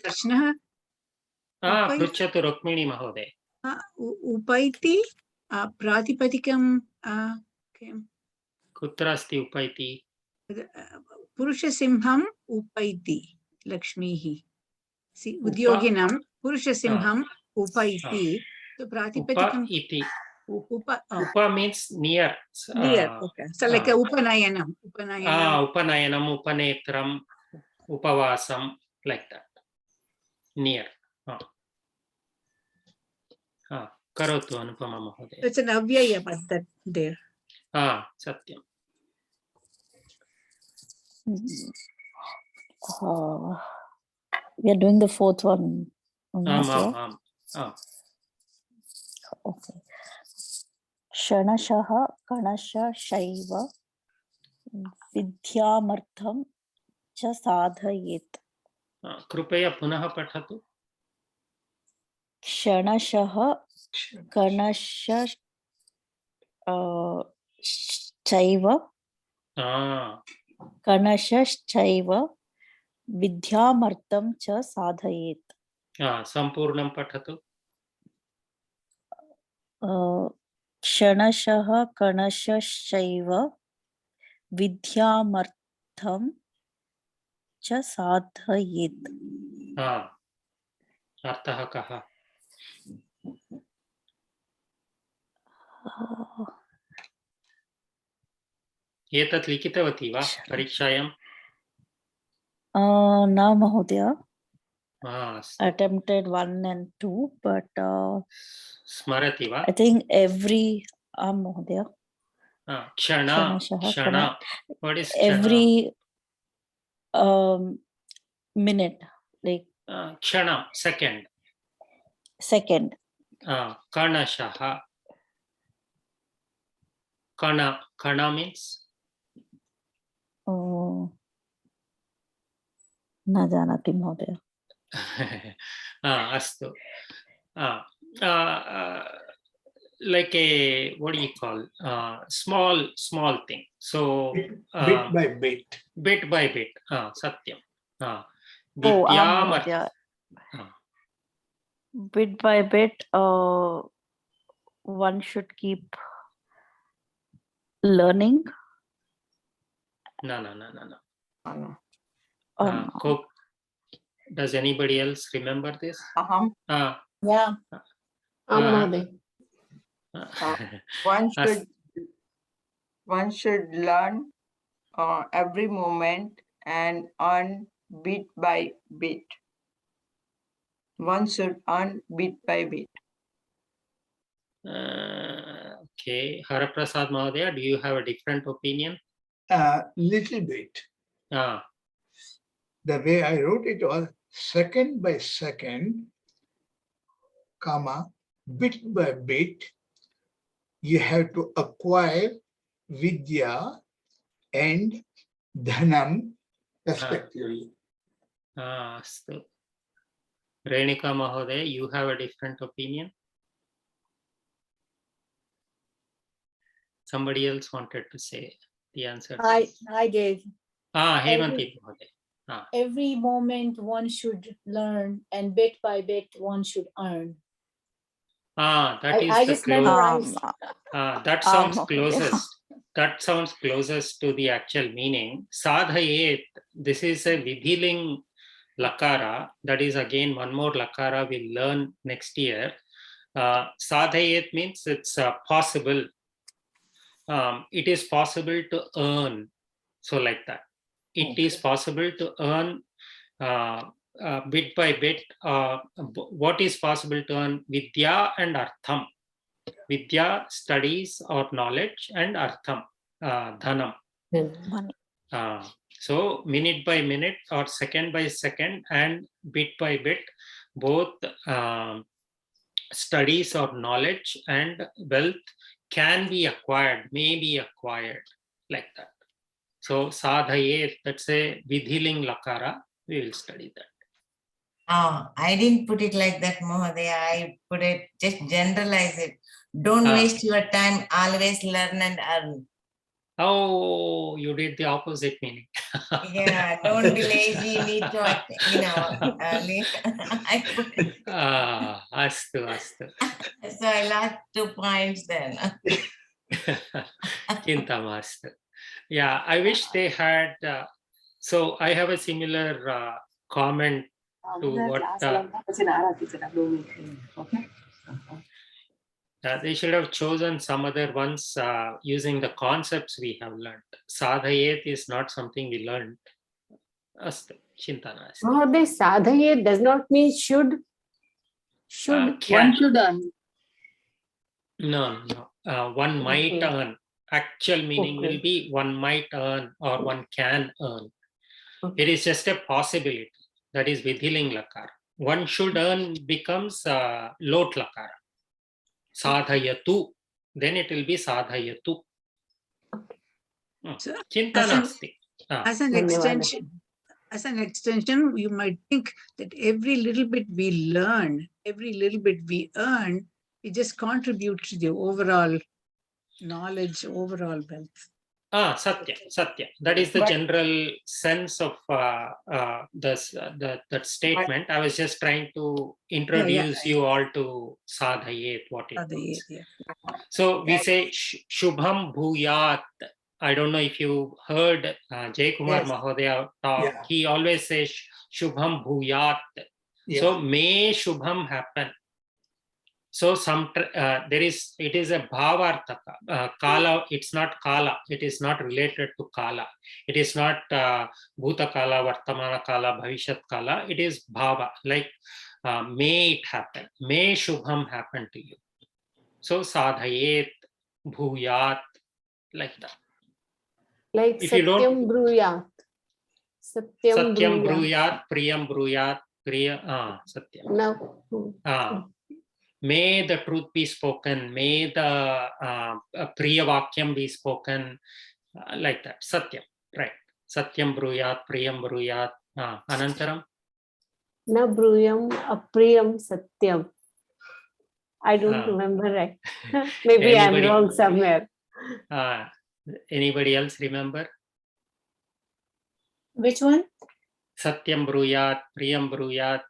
प्रश्नः पृच्छतु रुक्मिणी महोदय. उपैति प्रातिपदिकं कुत्र अस्ति उपैति? पुरुषसिंहम् उपैति लक्ष्मीः. उद्योगिनं पुरुषसिंहम् उपैति प्रातिपदिकम् इति. Upa means near. Okay. So like upanayanam. Upanayana, upanetram, upavasam, like that. Near. Karotu Anupama Mahoday. It's an avyaya paddhat there. Satyam. We are doing the fourth one. Okay. क्षणशः कणशशैव विद्यामर्थं च साधयेत्. कृपया पुनः पठतु. क्षणशः कणशश्चैव विद्यामर्थं च साधयेत्. सम्पूर्णं पठतु. क्षणशः कणशश्चैव विद्यामर्थं च साधयेत्. अर्थः कः? एतत् लिखितवती वा परीक्षायां? न महोदय. अस्तु. Attempted 1 and 2, but स्मरति वा? I think every महोदय. क्षण क्षण. What is क्षण? Every minute, like क्षण, second. Second. कणशः. Kana means? न जानाति महोदय. Astu. Like a, what do you call, small thing. So bit by bit. Bit by bit. Satyam. महोदय. Bit by bit, one should keep learning. No. Does anybody else remember this? Yeah. One should learn every moment and earn bit by bit. One should earn bit by bit. Okay, Haraprasad Mahodaya, do you have a different opinion? Little bit. The way I wrote it was second by second, comma, bit by bit, you have to acquire vidya and dhanam respectively. Astu. Renika Mahodaya, you have a different opinion? Somebody else wanted to say the answer. I did. Hemanti Mahodaya. Every moment one should learn, and bit by bit one should earn. That is I the just memorized. That sounds closest. That sounds closest to the actual meaning. Sadhayet, this is a vidhiling lakara. That is again one more lakara we'll learn next year. Sadhayet means it's possible. It is possible to earn. So like that. It is possible to earn bit by bit. What is possible to earn? Vidya and Artham. Vidya, studies or knowledge, and Artham, Dhanam. So minute by minute or second by second and bit by bit, both studies or knowledge and wealth can be acquired, may be acquired, like that. So sadhaye, that's a vidhiling lakara. We will study that. I didn't put it like that, Mahodaya. I put it, just generalize it. Don't waste your time, always learn and earn. Oh, you did the opposite meaning. Yeah, don't be lazy, need to, I put it. Astu. So I lost 2 points then. Chintamastu. Yeah, I wish they had, so I have a similar comment to what they should have chosen some other ones using the concepts we have learned. Sadhayet is not something we learned. Astu, Chintana. This sadhayet does not mean should. One should earn. No. One might earn. Actual meaning will be one might earn or one can earn. It is just a possibility. That is vidhiling lakara. One should earn becomes lot lakara. Sadhayatu. Then it will be sadhayatu. Chintanasti. As an extension, you might think that every little bit we learn, every little bit we earn, it just contributes to the overall knowledge, overall wealth. Satya. That is the general sense of that statement. I was just trying to introduce you all to sadhayet, what it means. So we say Shubham Bhuyat. I don't know if you heard Jay Kumar Mahodaya talk. Yeah. He always says Shubham Bhuyat. Yeah. So may Shubham happen. So it is a bhavartaka. Kala, it's not kala. It is not related to kala. It is not bhuta kala, vartamana kala, bhavishyat kala. It is bhava, like may it happen. May shubham happen to you. So sadhayet, bhuyat, like that. Like If you don't, Satyam Bruyat. Satyam bruyat, priyam bruyat, Satyam. Now, May the truth be spoken, may the priya vakyam be spoken, like that. Satyam, right. Satyam bruyat, priyam bruyat. Anantaram? Na bruyam apriyam satyam. I don't remember right. Maybe I'm wrong somewhere. Anybody else remember? Which one? Satyam bruyat, priyam bruyat.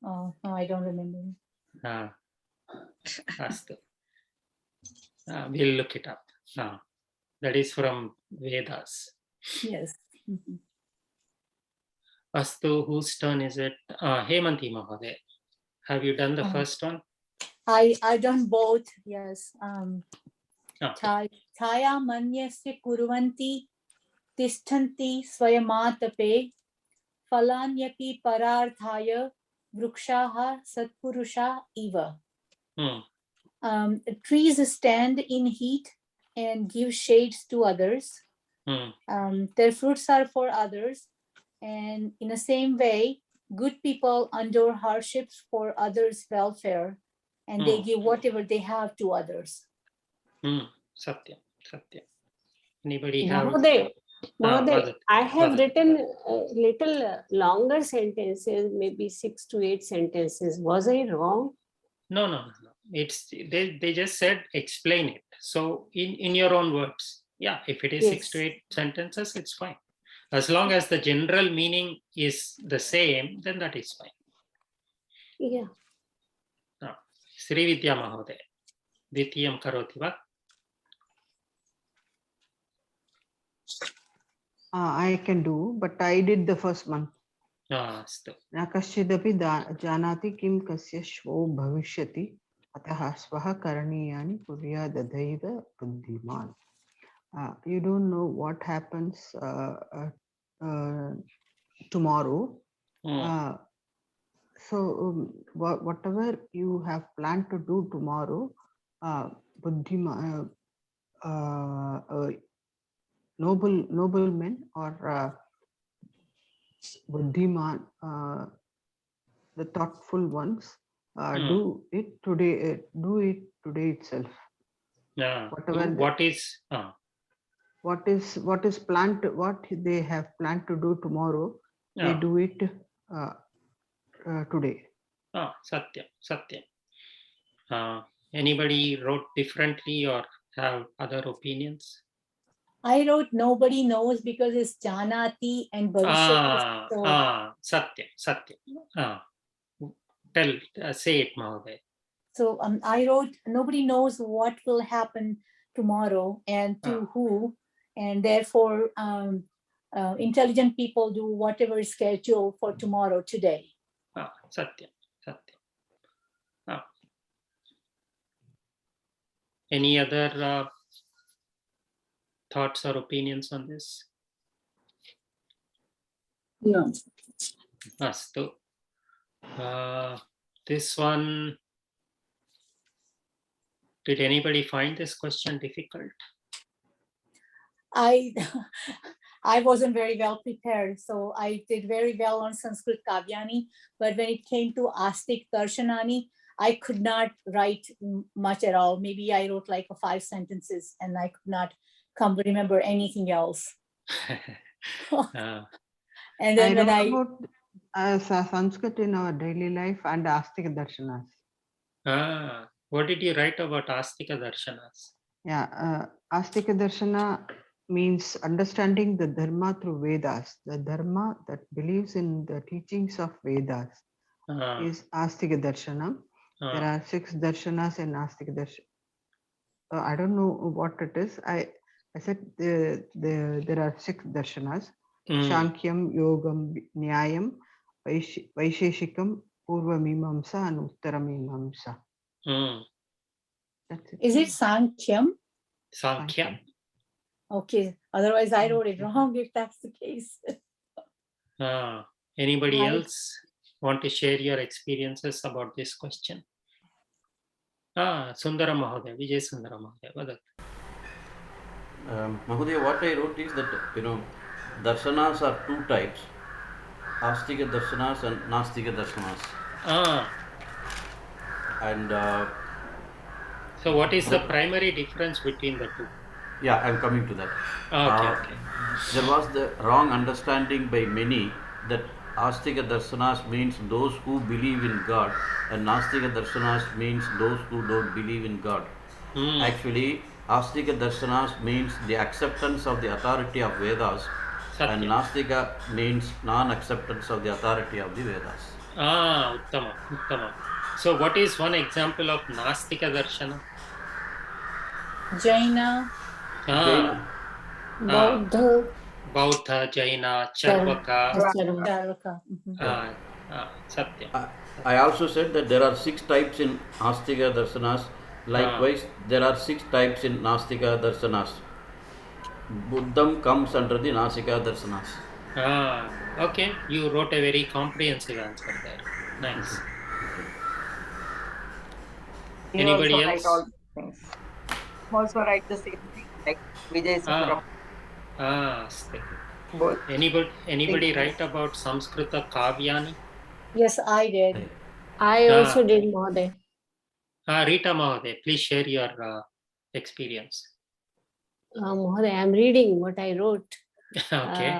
Oh, no, I don't remember. Astu. We'll look it up. That is from Vedas. Yes. Astu, whose turn is it? Hemanti Mahode. Have you done the first one? I done both. Yes. Chaya manyasya kurvanti tishtanti swayamatape falanyapi pararthaya vrukshaha satpurusha eva. Trees stand in heat and give shades to others. Their fruits are for others. And in the same way, good people endure hardships for others' welfare, and they give whatever they have to others. Satyam. Anybody Mahoday, have? I have written little longer sentences, maybe 6 to 8 sentences. Was I wrong? No. It's they just said explain it. So in your own words. Yeah, if it is 6 to 8 sentences, it's fine. As long as the general meaning is the same, then that is fine. Yeah. Sri Vidya Mahode. Dvitiyam karoti va? I can do, but I did the first one. Astu. न कश्चिदपि जानाति किं कस्य श्वो भविष्यति अतः स्वः करणीयानि कुर्यादधैव बुद्धिमान्. You don't know what happens tomorrow. So whatever you have planned to do tomorrow, noblemen or buddhiman, the thoughtful ones, do it today. Do it today itself. Whatever. What is planned? What they have planned to do tomorrow, they do it today. Satyam. Anybody wrote differently or have other opinions? I wrote nobody knows because it's janati and bhavishyati. Satyam. Say it, Mahoday. So I wrote nobody knows what will happen tomorrow and to who, and therefore intelligent people do whatever is scheduled for tomorrow today. Satyam. Any other thoughts or opinions on this? No. Astu. This one, did anybody find this question difficult? I wasn't very well prepared, so I did very well on Sanskrit Kavyani, but when it came to Astik Darshanani, I could not write much at all. Maybe I wrote like 5 sentences and I could not remember anything else. And then when I wrote about Sanskrit in our daily life and Astika Darshanas. What did you write about Astika Darshanas? Yeah, Astika Darshana means understanding the Dharma through Vedas. The Dharma that believes in the teachings of Vedas is Astika Darshana. There are 6 darshanas in Astika Darshana. I don't know what it is. I said there are 6 darshanas. Shankyam, Yogam, Nyayam, Vaisheshikam, Purva Mimamsa and Uttara Mimamsa. That's it. Is it Sankhyam? Sankhya. Okay, otherwise I wrote it wrong if that's the case. Anybody else want to share your experiences about this question? Sundara Mahodaya, Vijay Sundara Mahodaya. Mahodaya, what I wrote is that, darshanas are two types, Astika darshanas and Nastika darshanas. And so what is the primary difference between the two? Yeah, I'm coming to that. Okay. There was the wrong understanding by many that Astika darshanas means those who believe in God and Nastika darshanas means those who don't believe in God. Actually, Astika darshanas means the acceptance of the authority of Vedas, and Nastika means non-acceptance of the authority of the Vedas. Uttama. So what is one example of Nastika darshana? Jaina. Bauddha, Jaina, Charvaka. Satyam. I also said that there are 6 types in Astika darshanas. Likewise, there are 6 types in Nastika darshanas. Buddham comes under the Nastika darshanas. Okay, you wrote a very comprehensive answer there. Nice. Anybody else? Write all these things. Also write the same thing like Vijay Sundaram. Anybody write about Samskrita Kavyani? Yes, I did. I also did, Mahodaya. Rita Mahodaya, please share your experience. Mahodaya, I'm reading what I wrote. Okay.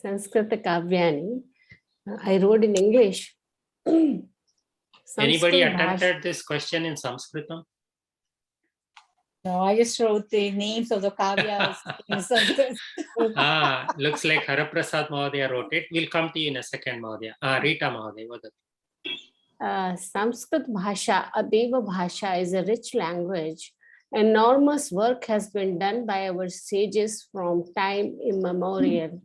Sanskrita Kavyani. I wrote in English. Anybody attempted this question in Sanskritam? No, I just wrote the names of the kavyas in Sanskrit. Looks like Haraprasad Mahodaya wrote it. We'll come to you in a second, Mahodaya. Rita Mahodaya, what Sanskrit Bhasha, a Deva Bhasha, is a rich language. Enormous work has been done by our sages from time immemorial.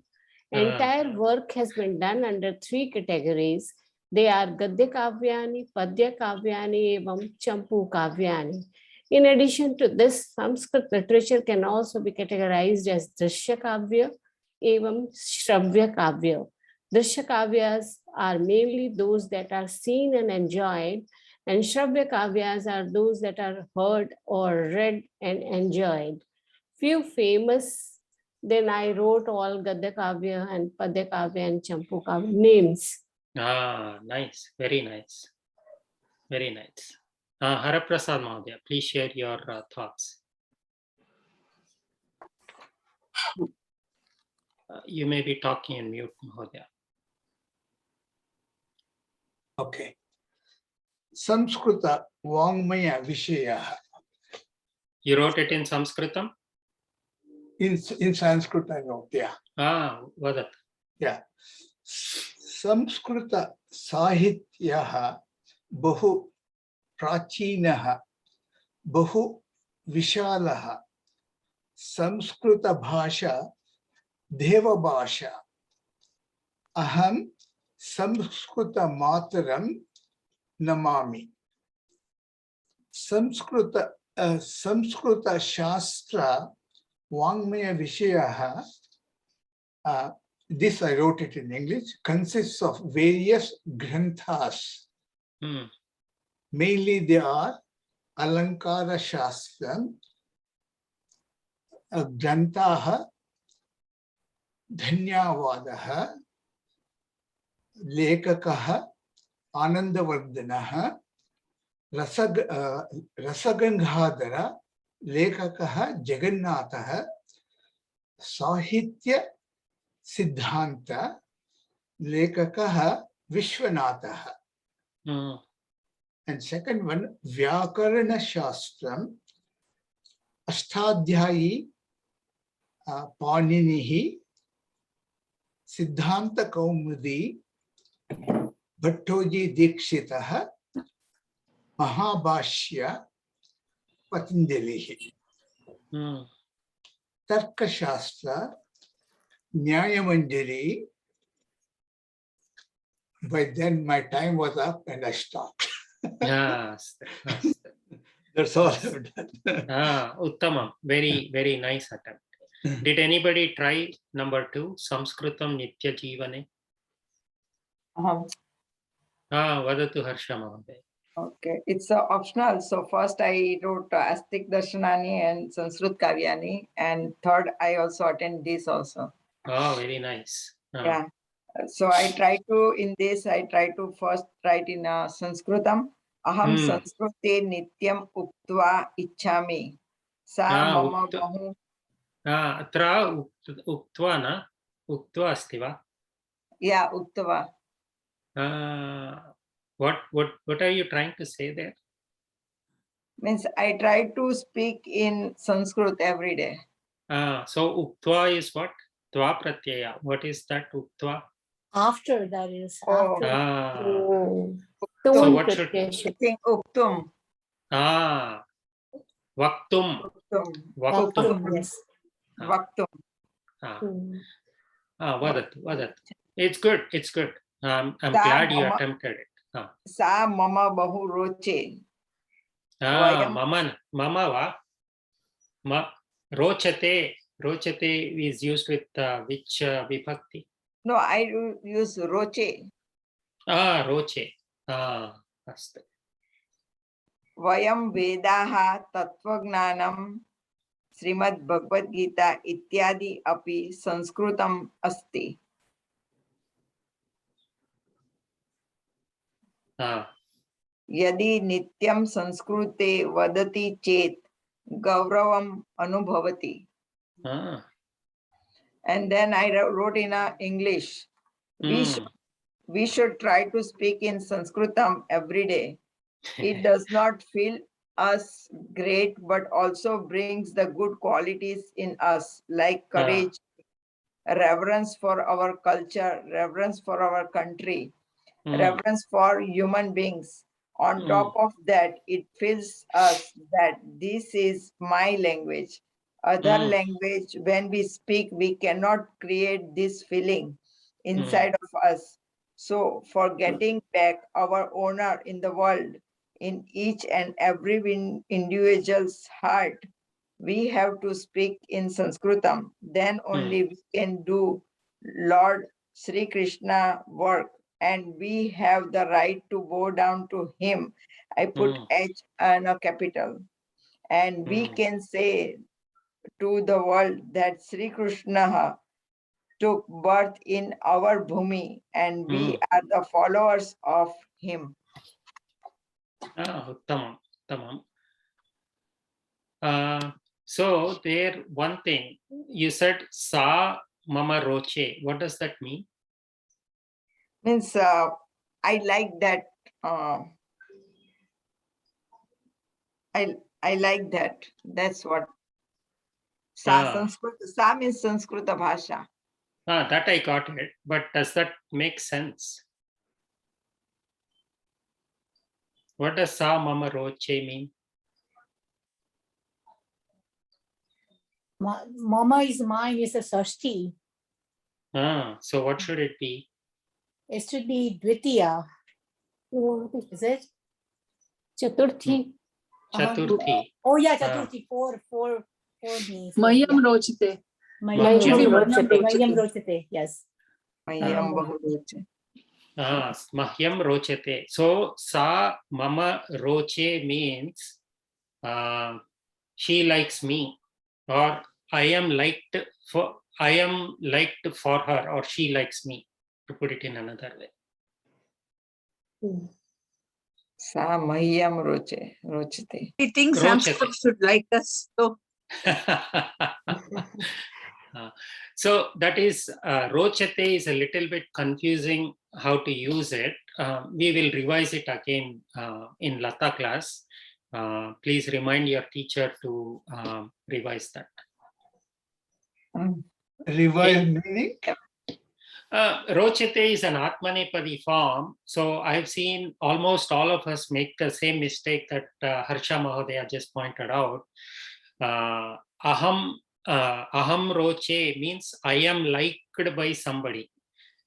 Entire work has been done under 3 categories. They are Gadya Kavyani, Padya Kavyani, evam Champu Kavyani. In addition to this, Sanskrit literature can also be categorized as Drishya Kavya, evam Shravya Kavya. Drishya Kavyas are mainly those that are seen and enjoyed, and Shravya Kavyas are those that are heard or read and enjoyed. Few famous, then I wrote all Gadya Kavya and Padya Kavya and Champu Kavya names. Nice. Very nice. Very nice. Haraprasad Mahodaya, please share your thoughts. You may be talking in mute, Mahodaya. Okay. Samskrita Vangmaya Vishaya. You wrote it in Sanskritam? In Sanskrit, I wrote, yeah. Vadat. Yeah. Samskrita Sahityaha Bahu Prachinaha Bahu Vishalaha Samskrita Bhasha Deva Bhasha Aham Samskrita Mataram Namami. Samskrita Shastra Vangmaya Vishayaha, this I wrote it in English, consists of various granthas. Mainly they are Alankara Shastram, Grantaha, Dhanyavadaha, Lekakaha, Anandavardhanaha, Rasaganghadara, Lekakaha, Jagannathaha, Sahitya Siddhanta, Lekakaha, Vishwanathaha. And second one, Vyakarana Shastram, Ashtadhyayi Paninihi, Siddhanta Kaumudi, Bhattoji Dikshitaha, Mahabhashya Patanjalihi. Tarka Shastra, Nyayamanjari. By then my time was up and I stopped. Yes. The That's all I've done. Uttamam. Very, very nice attempt. Did anybody try number 2, Sanskritam Nitya Jivane? Vadatu Harsha Mahoday. Okay, it's optional. So first I wrote Astik Darshanani and Sanskrit Kavyani, and third I also attend this also. Oh, very nice. Yeah. So I try to, in this, I try to first write in Sanskritam. Aham Sanskrute Nityam Uktva Ichhami. Sa Mama Bahu. Atra Uktva na? Uktva asti va? Yeah, Uktva. What are you trying to say there? Means I try to speak in Sanskrit every day. So Uktva is what? Tva pratyaya. What is that Uktva? After, that is. Oh. After. So what should? Think Uktum. Vaktum. Vaktum. Yes. Vaktum. Vadatu. It's good. It's good. I'm glad you attempted it. Sa mama bahu roche. Mama va? Rochate. Rochate is used with which vibhakti? No, I use roche. Roche. Astu. Vayam Vedaha Tatvagnanam Srimad Bhagavad Gita Ityadi Api Sanskritam Asti. Yadi Nityam Sanskrute Vadati Chet Gauravam Anubhavati. And then I wrote in English. We should try to speak in Sanskritam every day. It does not feel us great, but also brings the good qualities in us, like courage, reverence for our culture, reverence for our country, reverence for human beings. On top of that, it feels us that this is my language. Other language, when we speak, we cannot create this feeling inside of us. So for getting back our honor in the world, in each and every individual's heart, we have to speak in Sanskritam. Then only we can do Lord Sri Krishna work, and we have the right to bow down to him. I put H and a capital, and we can say to the world that Sri Krishna took birth in our bhumi, and we are the followers of him. Tamam. So there, one thing you said, Sa Mama Roche. What does that mean? Means I like that. I like that. That's what. Sa means Sanskrita Bhasha. That I got it. But does that make sense? What does Sa Mama Roche mean? Mama is mine is a Sashti. So what should it be? It should be Dvitiya. Is it? Chaturthi. Chaturthi. Oh yeah, Chaturthi. Four means. Mayam Rochite. Mayam Rochite. Yes. Mayam Bahu Roche. Mahyam Rochete. So Sa Mama Roche means she likes me, or I am liked for her, or she likes me, to put it in another way. Sa Mahyam Roche. Rochete. We think Sanskrit should like us. So that is Rochete is a little bit confusing how to use it. We will revise it again in Lata class. Please remind your teacher to revise that. Revise meaning? Rochete is an Atmanepadi form. So I've seen almost all of us make the same mistake that Harsha Mahodaya just pointed out. Aham Roche means I am liked by somebody.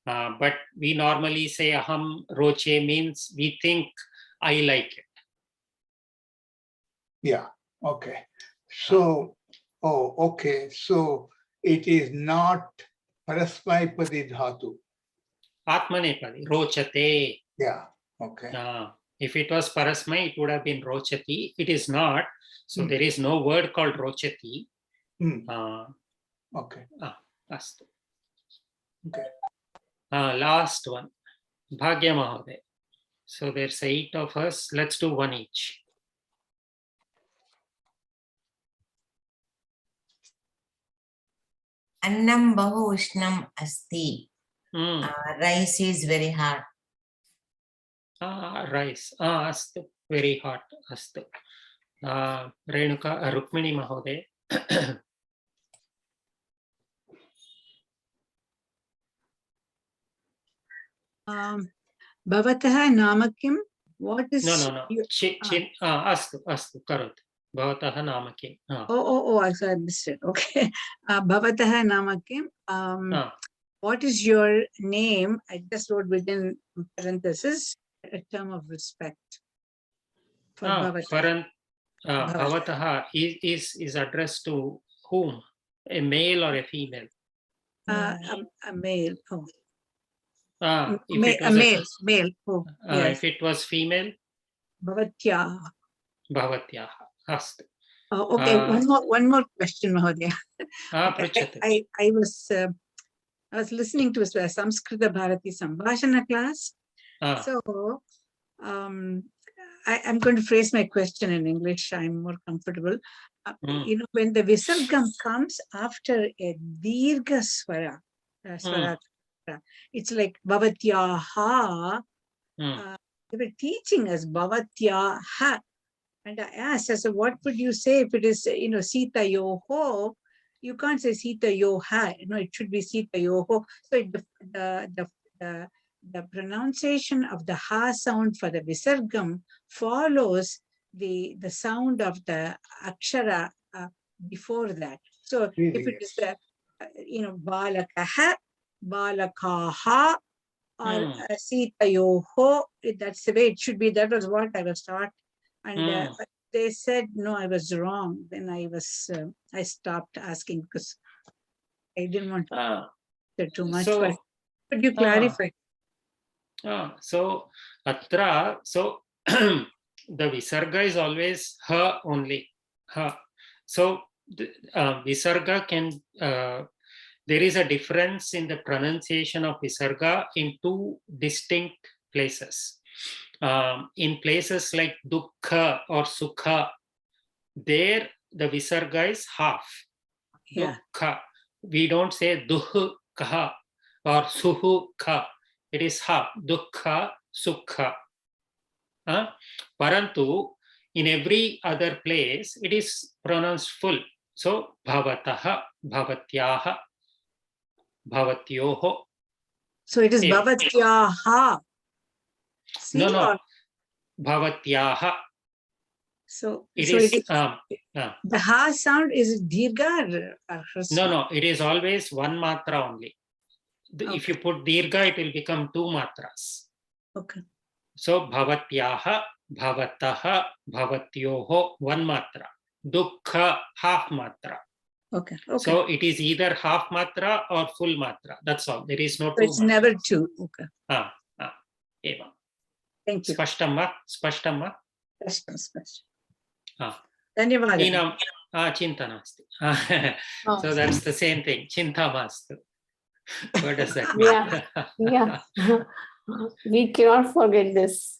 But we normally say Aham Roche means we think I like it. Yeah. Okay. So, oh, okay. So it is not Parasmaipadi Dhatu. Atmanepadi, rochate. Yeah. Okay. If it was Parasmai, it would have been rochati. It is not. So there is no word called rochati. Okay. Astu. Okay. Last one. Bhagya Mahode. So there's 8 of us. Let's do one each. Annam bahu ushnam asti. Rice is very hot. Rice. Astu. Very hot. Astu. Renuka, Rukmini Mahode. Bhavataha namakim. What is? No. Astu. Karot. Bhavataha namakim. Oh, I missed it. Okay. Bhavataha namakim. What is your name? I just wrote within parenthesis a term of respect. For Bhavataha. Bhavataha is addressed to whom? A male or a female? A male. Oh. Male. Oh, yes. If it was female? Bhavatyaha. Bhavatyaha. Astu. Okay, one more question, Mahodaya. I was listening to a Samskrita Bharati Sambhashana class. So I'm going to phrase my question in English. I'm more comfortable. When the Visargam comes after a Dirgha Swara, it's like Bhavatyaha. They were teaching us Bhavatyaha. And I asked, I said, what would you say if it is, Sita Yoho? You can't say Sita Yoha. It should be Sita Yoho. So the pronunciation of the Ha sound for the Visargam follows the sound of the Akshara before that. So if it is the, Balakaha, Balakaha, or Sita Yoho, that's the way it should be. That was what I was taught. And they said, no, I was wrong. Then I stopped asking because I didn't want to say too much. But could you clarify? So, Atra, the Visarga is always her only. Her. So, Visarga can, there is a difference in the pronunciation of Visarga in 2 distinct places. In places like Dukkha or Sukha, there the Visarga is half. Yeah. Dukkha. We don't say Duhkha or Suhukha. It is half. Dukkha, Sukha. Parantu, in every other place, it is pronounced full. So, Bhavataha, Bhavatyaha, Bhavatyoho. So it is Bhavatyaha. No. Bhavatyaha. So it is the Ha sound is Dirgha? No. It is always 1 matra only. If you put Dirgha, it will become 2 matras. Okay. So Bhavatyaha, Bhavataha, Bhavatyoho, 1 matra. Dukkha, half matra. Okay. So it is either half matra or full matra. That's all. There is no 2. It's never 2. Okay. Eva. Thank you. Spashtam va? Spashtam. Dhanyavada. Chinta nasti. So that's the same thing. Chinta mastu. What does that mean? Yeah. We cannot forget this.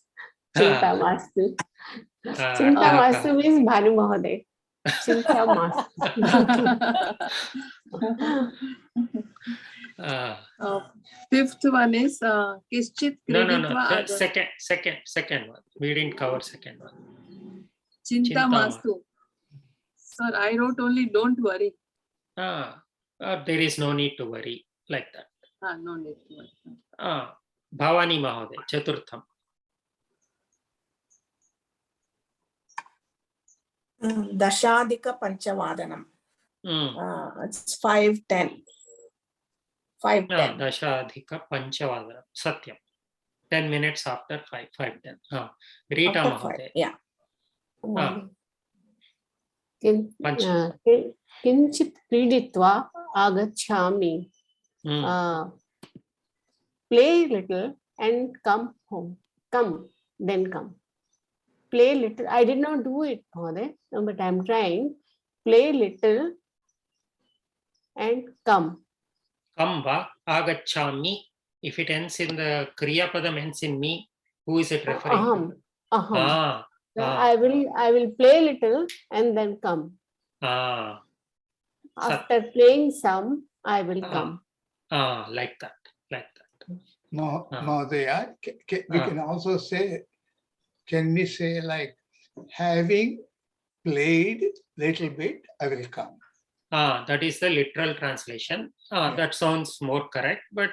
Chinta mastu. Chinta mastu means Bhanu Mahoday. Chinta mastu. Fifth one is Kischit No. Second one. We didn't cover second one. Chinta mastu. Sir, I wrote only don't worry. There is no need to worry like that. No need to worry. Bhavani Mahoday, Chaturtham. Dashadika Panchavadanam. It's 5:10. 5:10. Dashadika Panchavadanam. Satyam. 10 minutes after 5:10. Rita Mahoday. Yeah. किञ्चित् क्रीडित्वा आगच्छामि. Play little and come home. Then come. Play little. I did not do it, Mahoday, but I'm trying. Play little and come. Come va agacchami. If it ends in the Kriya Padam ends in me, who is it referring to? I will play little and then come. After playing some, I will come. Like that. No, we can also say, can we say like, having played little bit, I will come. That is the literal translation. That sounds more correct, but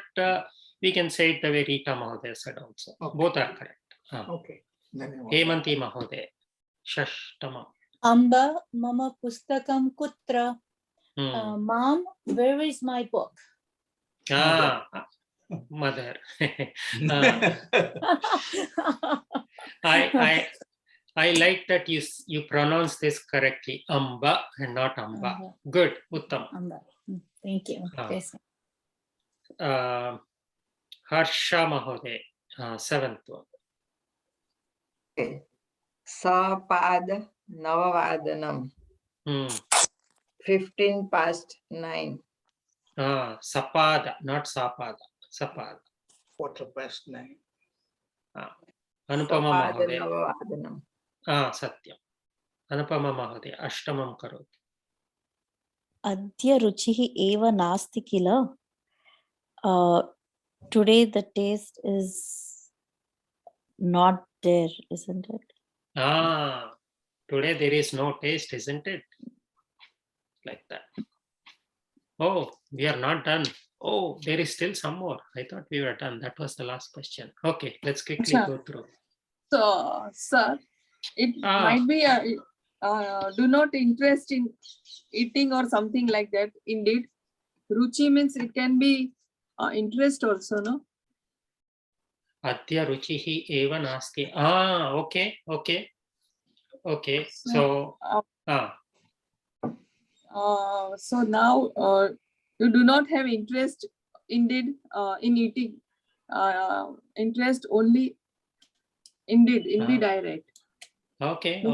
we can say it the way Rita Mahodaya said also. Okay. Both are correct. Okay. Hemanti Mahodaya. Shashtama. Amba mama pustakam kutra. Mom, where is my book? Mother. I like that you pronounce this correctly. Amba and not Amba. Good. Uttam. Amba. Thank you. Harsha Mahodaya. Seventh one. Okay. Sapad Navavadanam. 15 past 9. Sapada, not Sapada. Sapada. 9:15. Anupama Mahodaya. Navavadanam. Satyam. Anupama Mahodaya. Ashtamam karoti. Adya ruchihi eva nasti kila. Today the taste is not there, isn't it? Today there is no taste, isn't it? Like that. Oh, we are not done. Oh, there is still some more. I thought we were done. That was the last question. Okay, let's quickly go through. So, sir, it might be do not interest in eating or something like that. Indeed, ruchi means it can be interest also, no? Adya ruchihi eva nasti. Okay. So now you do not have interest indeed in eating. Interest only indeed direct. Okay.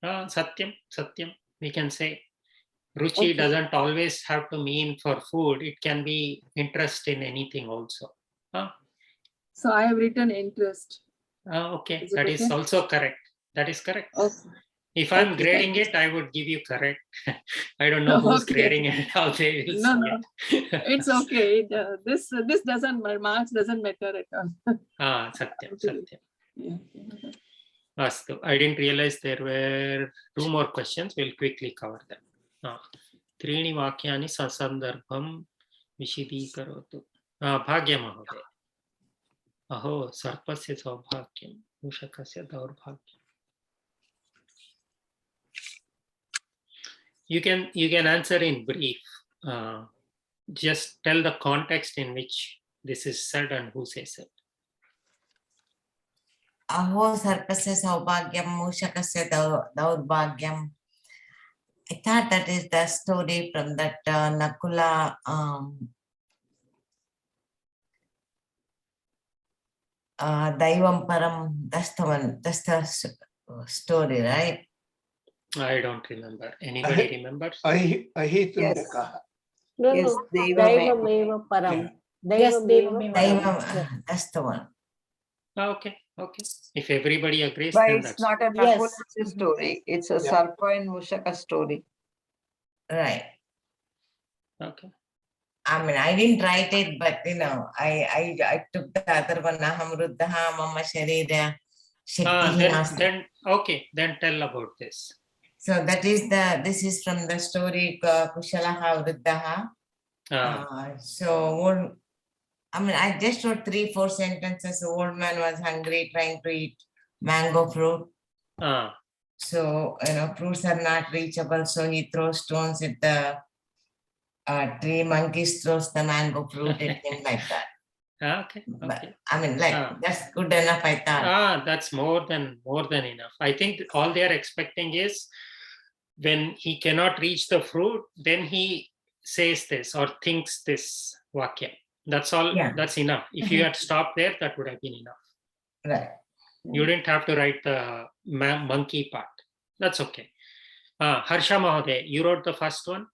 Satyam. We can say ruchi doesn't always have to mean for food. It can be interest in anything also. So I have written interest. Okay, that is also correct. That is correct. Okay. If I'm grading it, I would give you correct. I don't know who's grading it, how they will see it. It's okay. This doesn't, marks doesn't matter at all. Satyam. Yeah. Astu. I didn't realize there were 2 more questions. We'll quickly cover them. Trini vakyani sasandarbham vishidikarotu. Bhagya Mahodaya. Aho, sarpasya saubhagyam, mushakasya daurbhagyam. You can answer in brief. Just tell the context in which this is said and who says it. Aho sarpasya saubhagyam mushakasya daurbhagyam. I thought that is the story from that Nakula Daivam Param. That's the one. That's the story, right? I don't remember. Anybody remembers? Yes. Yes, Daivameva Param. Daivam, that's the one. Okay. If everybody agrees, But then it's that's not a Nakula story. It's a Sarpa and Mushaka story. Right. Okay. I mean, I didn't write it, but I took the other one. Aham ruddhaha mama sharira shakti. Then tell about this. So this is from the story Kushalaha Vruddhaha. I just wrote 3-4 sentences. The old man was hungry, trying to eat mango fruit. So, fruits are not reachable. So he throws stones at the tree. Monkeys throws the mango fruit at him like that. Okay. But, that's good enough, I thought. That's more than enough. I think all they are expecting is when he cannot reach the fruit, then he says this or thinks this vakya. That's all. Yeah. That's enough. If you had stopped there, that would have been enough. Right. You didn't have to write the monkey part. That's okay. Harsha Mahode, you wrote the first one?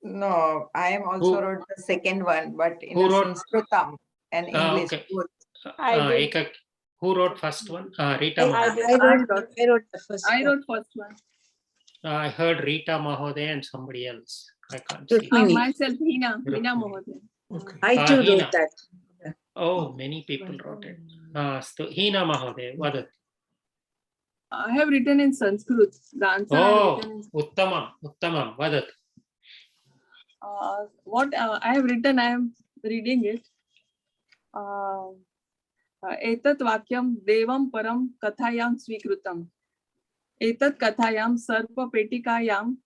No, I am also wrote the second one, but in a Sanskritam and English. Okay. I did. Who wrote first one? Rita I Mahode. wrote the first I one. wrote first one. I heard Rita Mahode and somebody else. I can't see. Rukmini. Myself, Hina Mohoday. I too Hina. wrote that. Oh, many people wrote it. So Hina Mahode, vadat. I have written in Sanskrit. The answer I Oh, have written in Uttamam, vadat. what I have written, I am reading it. Etat vakyam devam param kathayam svikrutam. Etat kathayam sarpa petikayam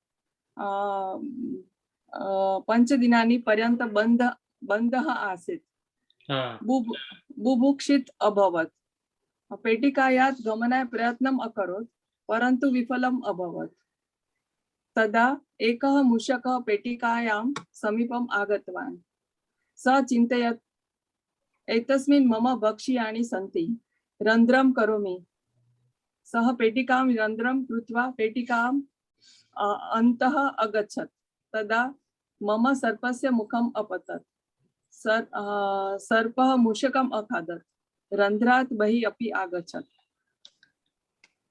panchadinani paryanta bandha asit. Bubukshit abhavat. पेटिकायात गमनाय प्रयत्नम अकरोत् परंतु विफलम अभवत्. तदा एकः मूषकः पेटिकायां समीपम् आगतवान्. सः चिन्तयत् एतस्मिन् मम भक्ष्याणि सन्ति, रन्ध्रं करोमि. सः पेटिकां रन्ध्रं कृत्वा पेटिकाम् अन्तः अगच्छत्. तदा मम सर्पस्य मुखम् अपतत्. सर्पः मूषकम् अखादत्. रन्ध्रात् बहिः अपि आगच्छत्.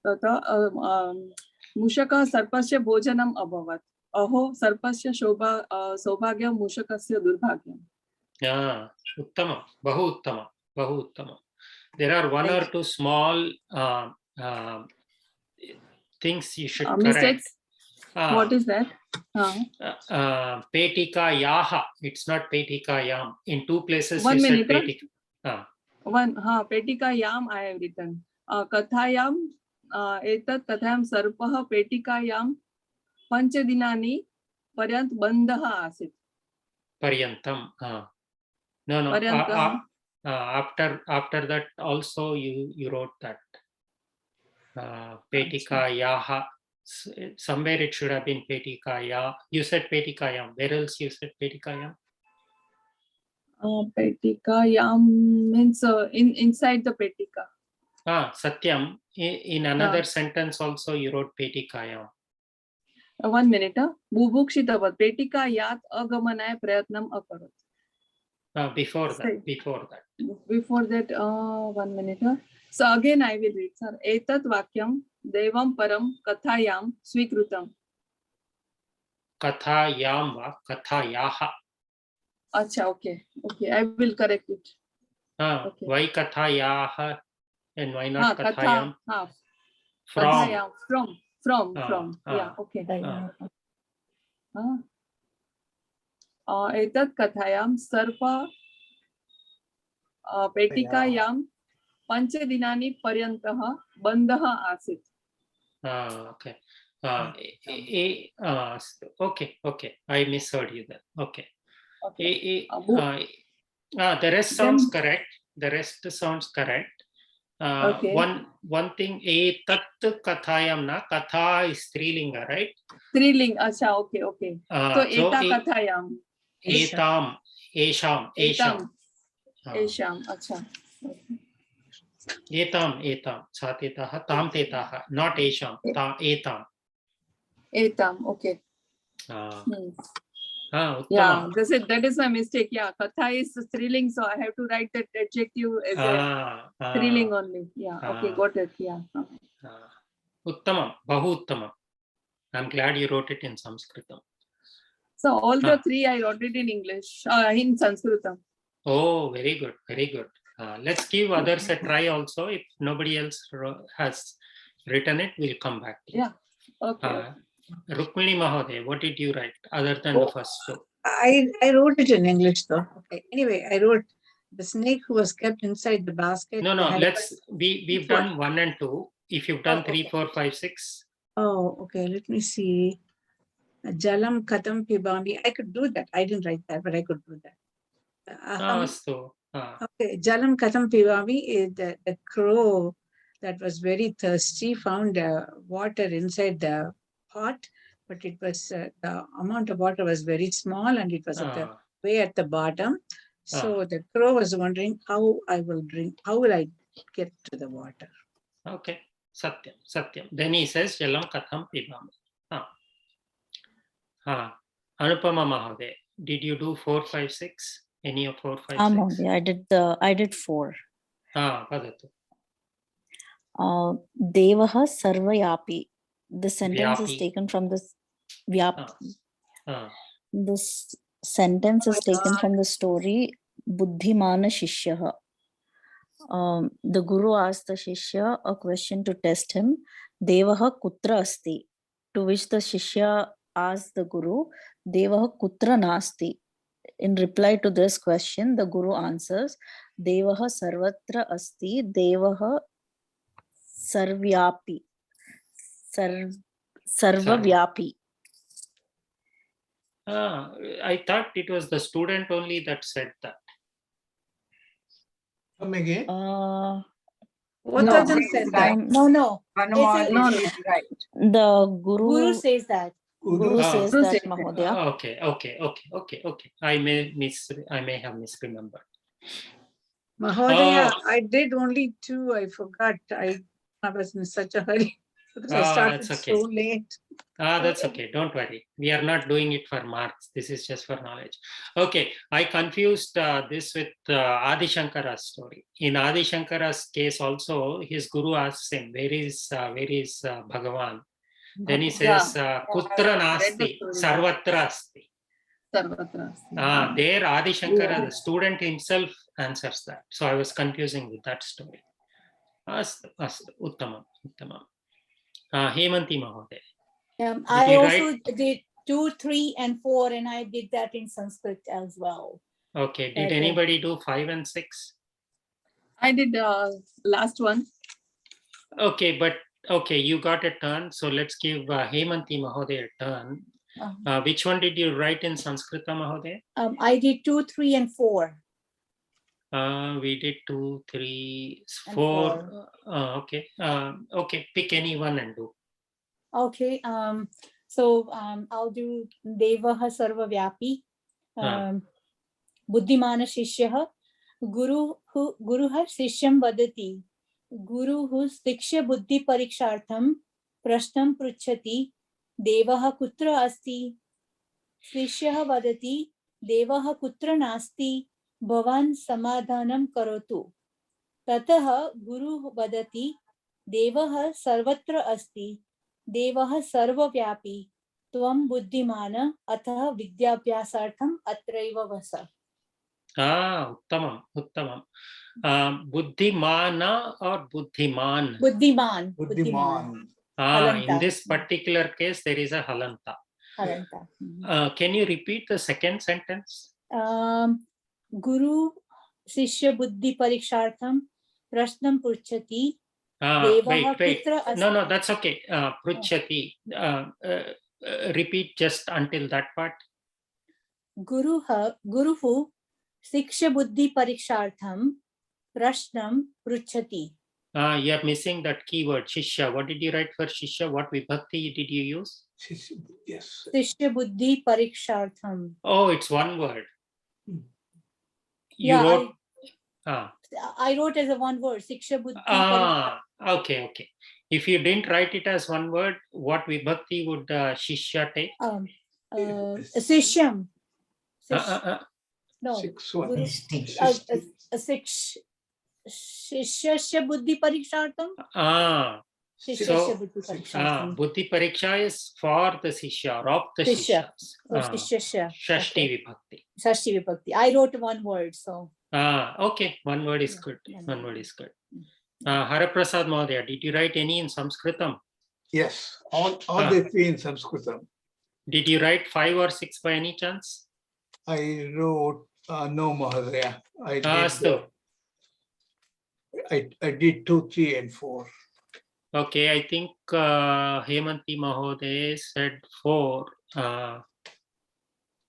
ततः मूषकः सर्पस्य भोजनम् अभवत्. अहो सर्पस्य सौभाग्यं मूषकस्य दुर्भाग्यम्. Uttama, bahu uttama. There are one or two small things you should correct. Mistakes? What is that? Petika yaha. It's not petika yam. In two places One you minute, said petika. पेटिकायाम I have written. कथायाम एतत् कथायाम सर्पः पेटिकायाम पंचदिनानि पर्यन्त बन्धः आसीत्. Paryantam. No. After that also you wrote that. Petika yaha. Somewhere it should have been petika ya. You said petika yam. Where else you said petika yam? Petikayam means inside the petika. Satyam. In another sentence also you wrote petikayam. 1 minute. Bubukshitavat petikayat agamanaय प्रयत्नम अकरोत्. Before that. 1 minute. So again I will read, sir. Etat vakyam devam param kathayam svikrutam. Kathayam va kathayaha. Acha, okay, I will correct it. Okay. Why kathayaha and why not kathayam? From. Yeah, okay. Etat kathayam sarpa petikayam panchadinani paryantah bandha asit. Okay. Okay. I misheard you there. Okay. The rest sounds correct. Okay. One thing, etat kathayam na, katha is strilinga, right? Striling, acha, okay. So eta kathayam. Etam, esham. Acha. Etam, satetaha, tam tetaha, not esham, Etam, okay. Yeah, that is my mistake. Yeah, katha is striling, so I have to write that adjective as a striling only. Yeah, okay, got it. Yeah. Uttamam, bahu uttamam. I'm glad you wrote it in Sanskritam. So all the three I wrote it in English, in Sanskritam. Oh, very good. Let's give others a try also. If nobody else has written it, we'll come back. Yeah, okay. Rukmini Mahode, what did you write other than the first two? I wrote it in English though. Okay. Anyway, I wrote the snake who was kept inside the basket. No, we've done 1 and 2. If you've done 3, 4, 5, 6. Oh, okay. Let me see. Jalam Katam Pibami. I could do that. I didn't write that, but I could do that. Okay. Jalam Katam Pibami is the crow that was very thirsty found water inside the pot, but it was the amount of water was very small and it was at the way at the bottom. So the crow was wondering how I will drink, how will I get to the water? Okay, Satyam, Satyam. Then he says, Jalam Katham Pibami. Anupama Mahade, did you do 4, 5, 6? Any of 4, 5, 6? I did 4. Padatu. Devaha Sarvayapi. The sentence is Vyapi. taken from this Vyapi. Ah. This sentence is taken from the story Buddhimana Shishyaha. The Guru asked the Shishya a question to test him. Devaha Kutra Asti. To which the Shishya asked the Guru, Devaha Kutra Nasti. In reply to this question, the Guru answers, Devaha Sarvatra Asti, Devaha Sarvyapi. Sarvavyapi. I thought it was the student only that said that. Come again? Both of them said that. No. Vanamali is right. The Guru says that. Guru says that, Mahodaya. Okay. I may have misremembered. Mahodaya, I did only 2. I forgot. I was in such a hurry because I started That's okay. so late. That's okay. Don't worry. We are not doing it for marks. This is just for knowledge. Okay. I confused this with Adi Shankara's story. In Adi Shankara's case also, his guru asks him, where is Bhagavan? Then he says, Kutra Nasti, Sarvatra Asti. There Adi Shankara, the student himself, answers that. So I was confusing with that story. Astu, Uttamam. Hemanti Mahodaya. I also did 2, 3, and 4, and I did that in Sanskrit as well. Okay. Did anybody do 5 and 6? I did last one. Okay, but you got a turn. So let's give Hemanti Mahodaya a turn. Which one did you write in Sanskrita, Mahodaya? I did 2, 3, and 4. We did 2, 3, 4. Okay. Okay. Pick any one and do. Okay. So I'll do Devaha Sarvavyapi. Buddhimana Shishyaha. Guruha Sishyam Vadati. Guruhu Siksha Buddhi Parikshartham Prashnam Pruchati. Devaha Kutra Asti. Sishyaha Vadati. Devaha Kutra Nasti. Bhavan Samadhanam Karotu. Tataha Guru Vadati. Devaha Sarvatra Asti. Devaha Sarvavyapi. Tvam Buddhimana Atha Vidyabhyasartham Atraiva Vasa. Uttamam. Buddhimana or Buddhiman? Buddhiman. In this particular case, there is a halanta. Can you repeat the second sentence? Guru Sishya Buddhi Parikshartham Prashnam Purchati. Wait. No, that's okay. Pruchati. Repeat just until that part. Guruhu Siksha Buddhi Parikshartham Prashnam Pruchati. You are missing that keyword, Shishya. What did you write for Shishya? What vibhakti did you use? Yes. Sishya Buddhi Parikshartham. Oh, it's one word. You wrote. I wrote as a one word, Siksha Buddhi Parikshartham. Okay. If you didn't write it as one word, what vibhakti would Shishya take? Sishyam. No. 6 1. Shishya Buddhi Parikshartham. Buddhi Pariksha is for the Sishya, or of the Shishyas. Shashti Vibhakti. I wrote one word, so. Okay, one word is good. Haraprasad Mahodaya, did you write any in Sanskritam? Yes, all the 3 in Sanskritam. Did you write 5 or 6 by any chance? I wrote no, Mahodaya. I did 2, 3, and 4. Okay, I think Hemanti Mahodaya said 4.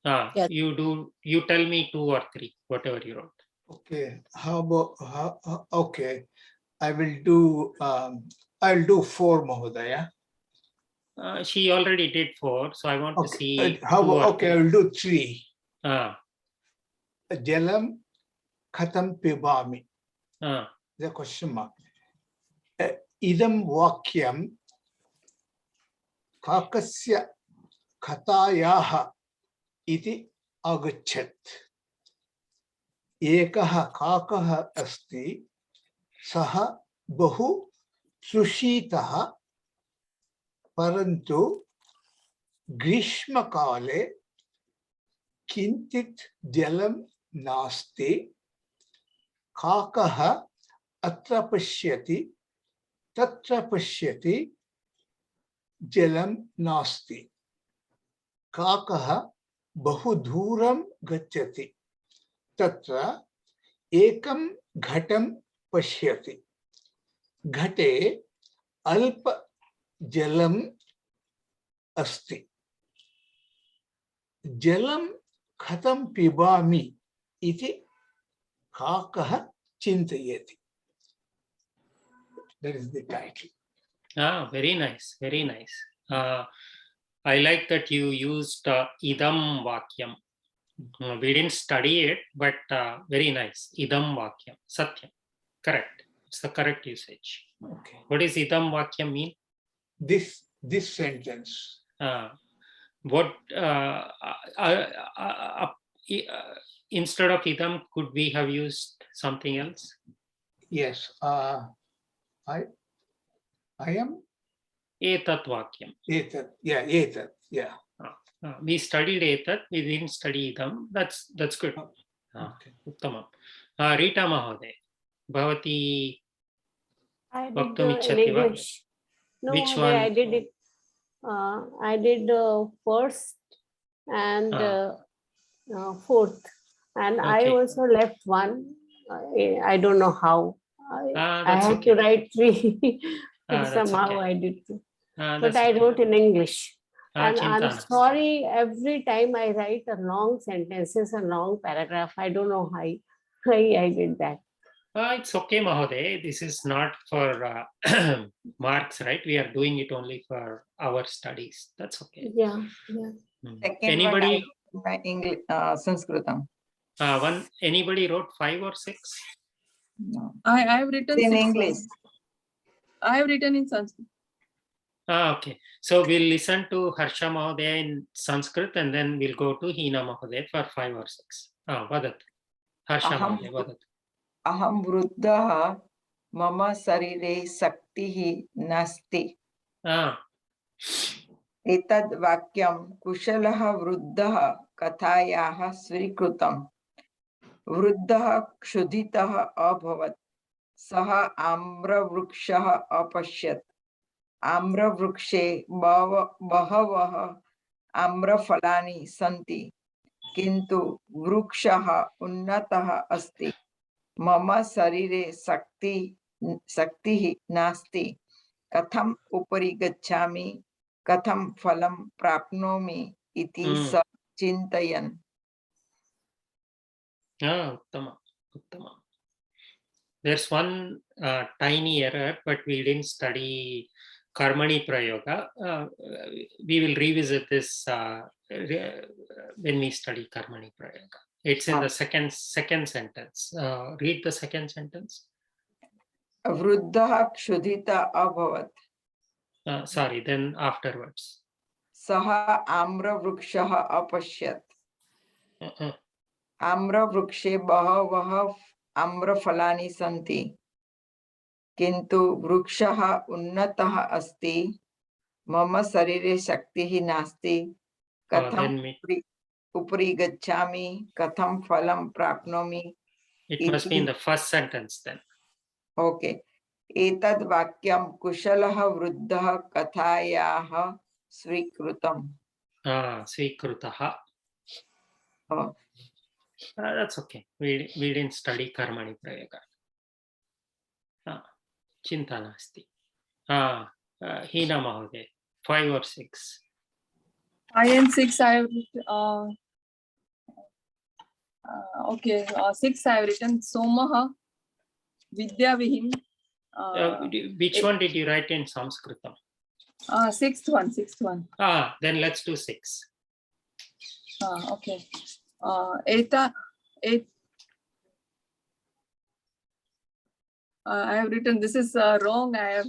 Yes. You tell me 2 or 3, whatever you wrote. Okay, how about, okay. I will do 4, Mahodaya. She already did 4, so I want to see. How 2 or okay, I 3. will do 3. Ah. Jalam Khatam Pibami. Ah. The question mark. Idam Vakyam Kakasya Katayaha iti agachat. Ekaha kakaha asti saha bahu sushitaha parantu grishma kale kintit jalam nasti kakaha atra pashyati tatra pashyati jalam nasti kakaha bahu dhuram gacchati tatra ekam ghatam pashyati घटे अल्प जलम अस्ति जलम खतम पिबामि इति काकः चिन्तयति. That is the title. Ah, very nice, very nice. I like that you used idam vakyam. We didn't study it, but very nice. Idam vakyam, satyam. Correct. It's the correct usage. Okay. What does idam vakyam mean? This sentence. What instead of idam, could we have used something else? Yes. I am. Etat vakyam. Etat. Yeah. Etat. Yeah. We studied etat. We didn't study idam. That's good. Okay. Uttamam. Rita Mahoday. Bhavati. I did in English. No, which one? I did it. I did first and fourth, and okay. I also left one. I don't know how. I had to write 3. Somehow okay. I did 2. But I wrote in English. And I'm sorry, every time I write a long sentences, a long paragraph. I don't know why I did that. It's okay, Mahoday. This is not for marks, right? We are doing it only for our studies. That's okay. Yeah. Anybody? My English, Sanskritam. Anybody wrote 5 or 6? No. I have written in 6. English. I have written in Sanskrit. Okay. So we'll listen to Harsha Mahoday in Sanskrit and then we'll go to Hina Mahoday for 5 or 6. Vadat. Harsha Mahoday, Vadat. Aham vruddha mama sarire saktihi nasti. Etad vakyam kushalaha vruddha kathayaha svikrutam. Vruddha kshuditaha abhavat. Saha amra vrukshaha apashyat. Amra vrukshe bahavaha amra falani santi. Kintu vrukshaha unnataha asti. Mama sarire sakti nasti. Katham upari gacchami. Katham phalam prapnomi iti sa chintayan. Uttama. There's one tiny error, but we didn't study Karmani Prayoga. We will revisit this when we study Karmani Prayoga. It's in the second sentence. Read the second sentence. Vruddha kshudita abhavat. Sorry, then afterwards. Saha amra vrukshaha apashyat. Amra vrukshe bahavaha amra falani santi. Kintu vrukshaha unnataha asti. Mama sarire shaktihi nasti. Katham upri gacchami. Katham phalam prapnomi. It must be in the first sentence then. Okay. Etad vakyam kushalaha vruddha kathayaha svikrutam. Svikrutaha. That's okay. We didn't study Karmani Prayoga. Chinta nasti. Hina Mahoday, 5 or 6. 5 and 6 I have okay. 6 I have written Somaha Vidya Vihin Which one did you write in Sanskritam? Sixth one. Then let's do 6. Okay. I have written, this is wrong. I have.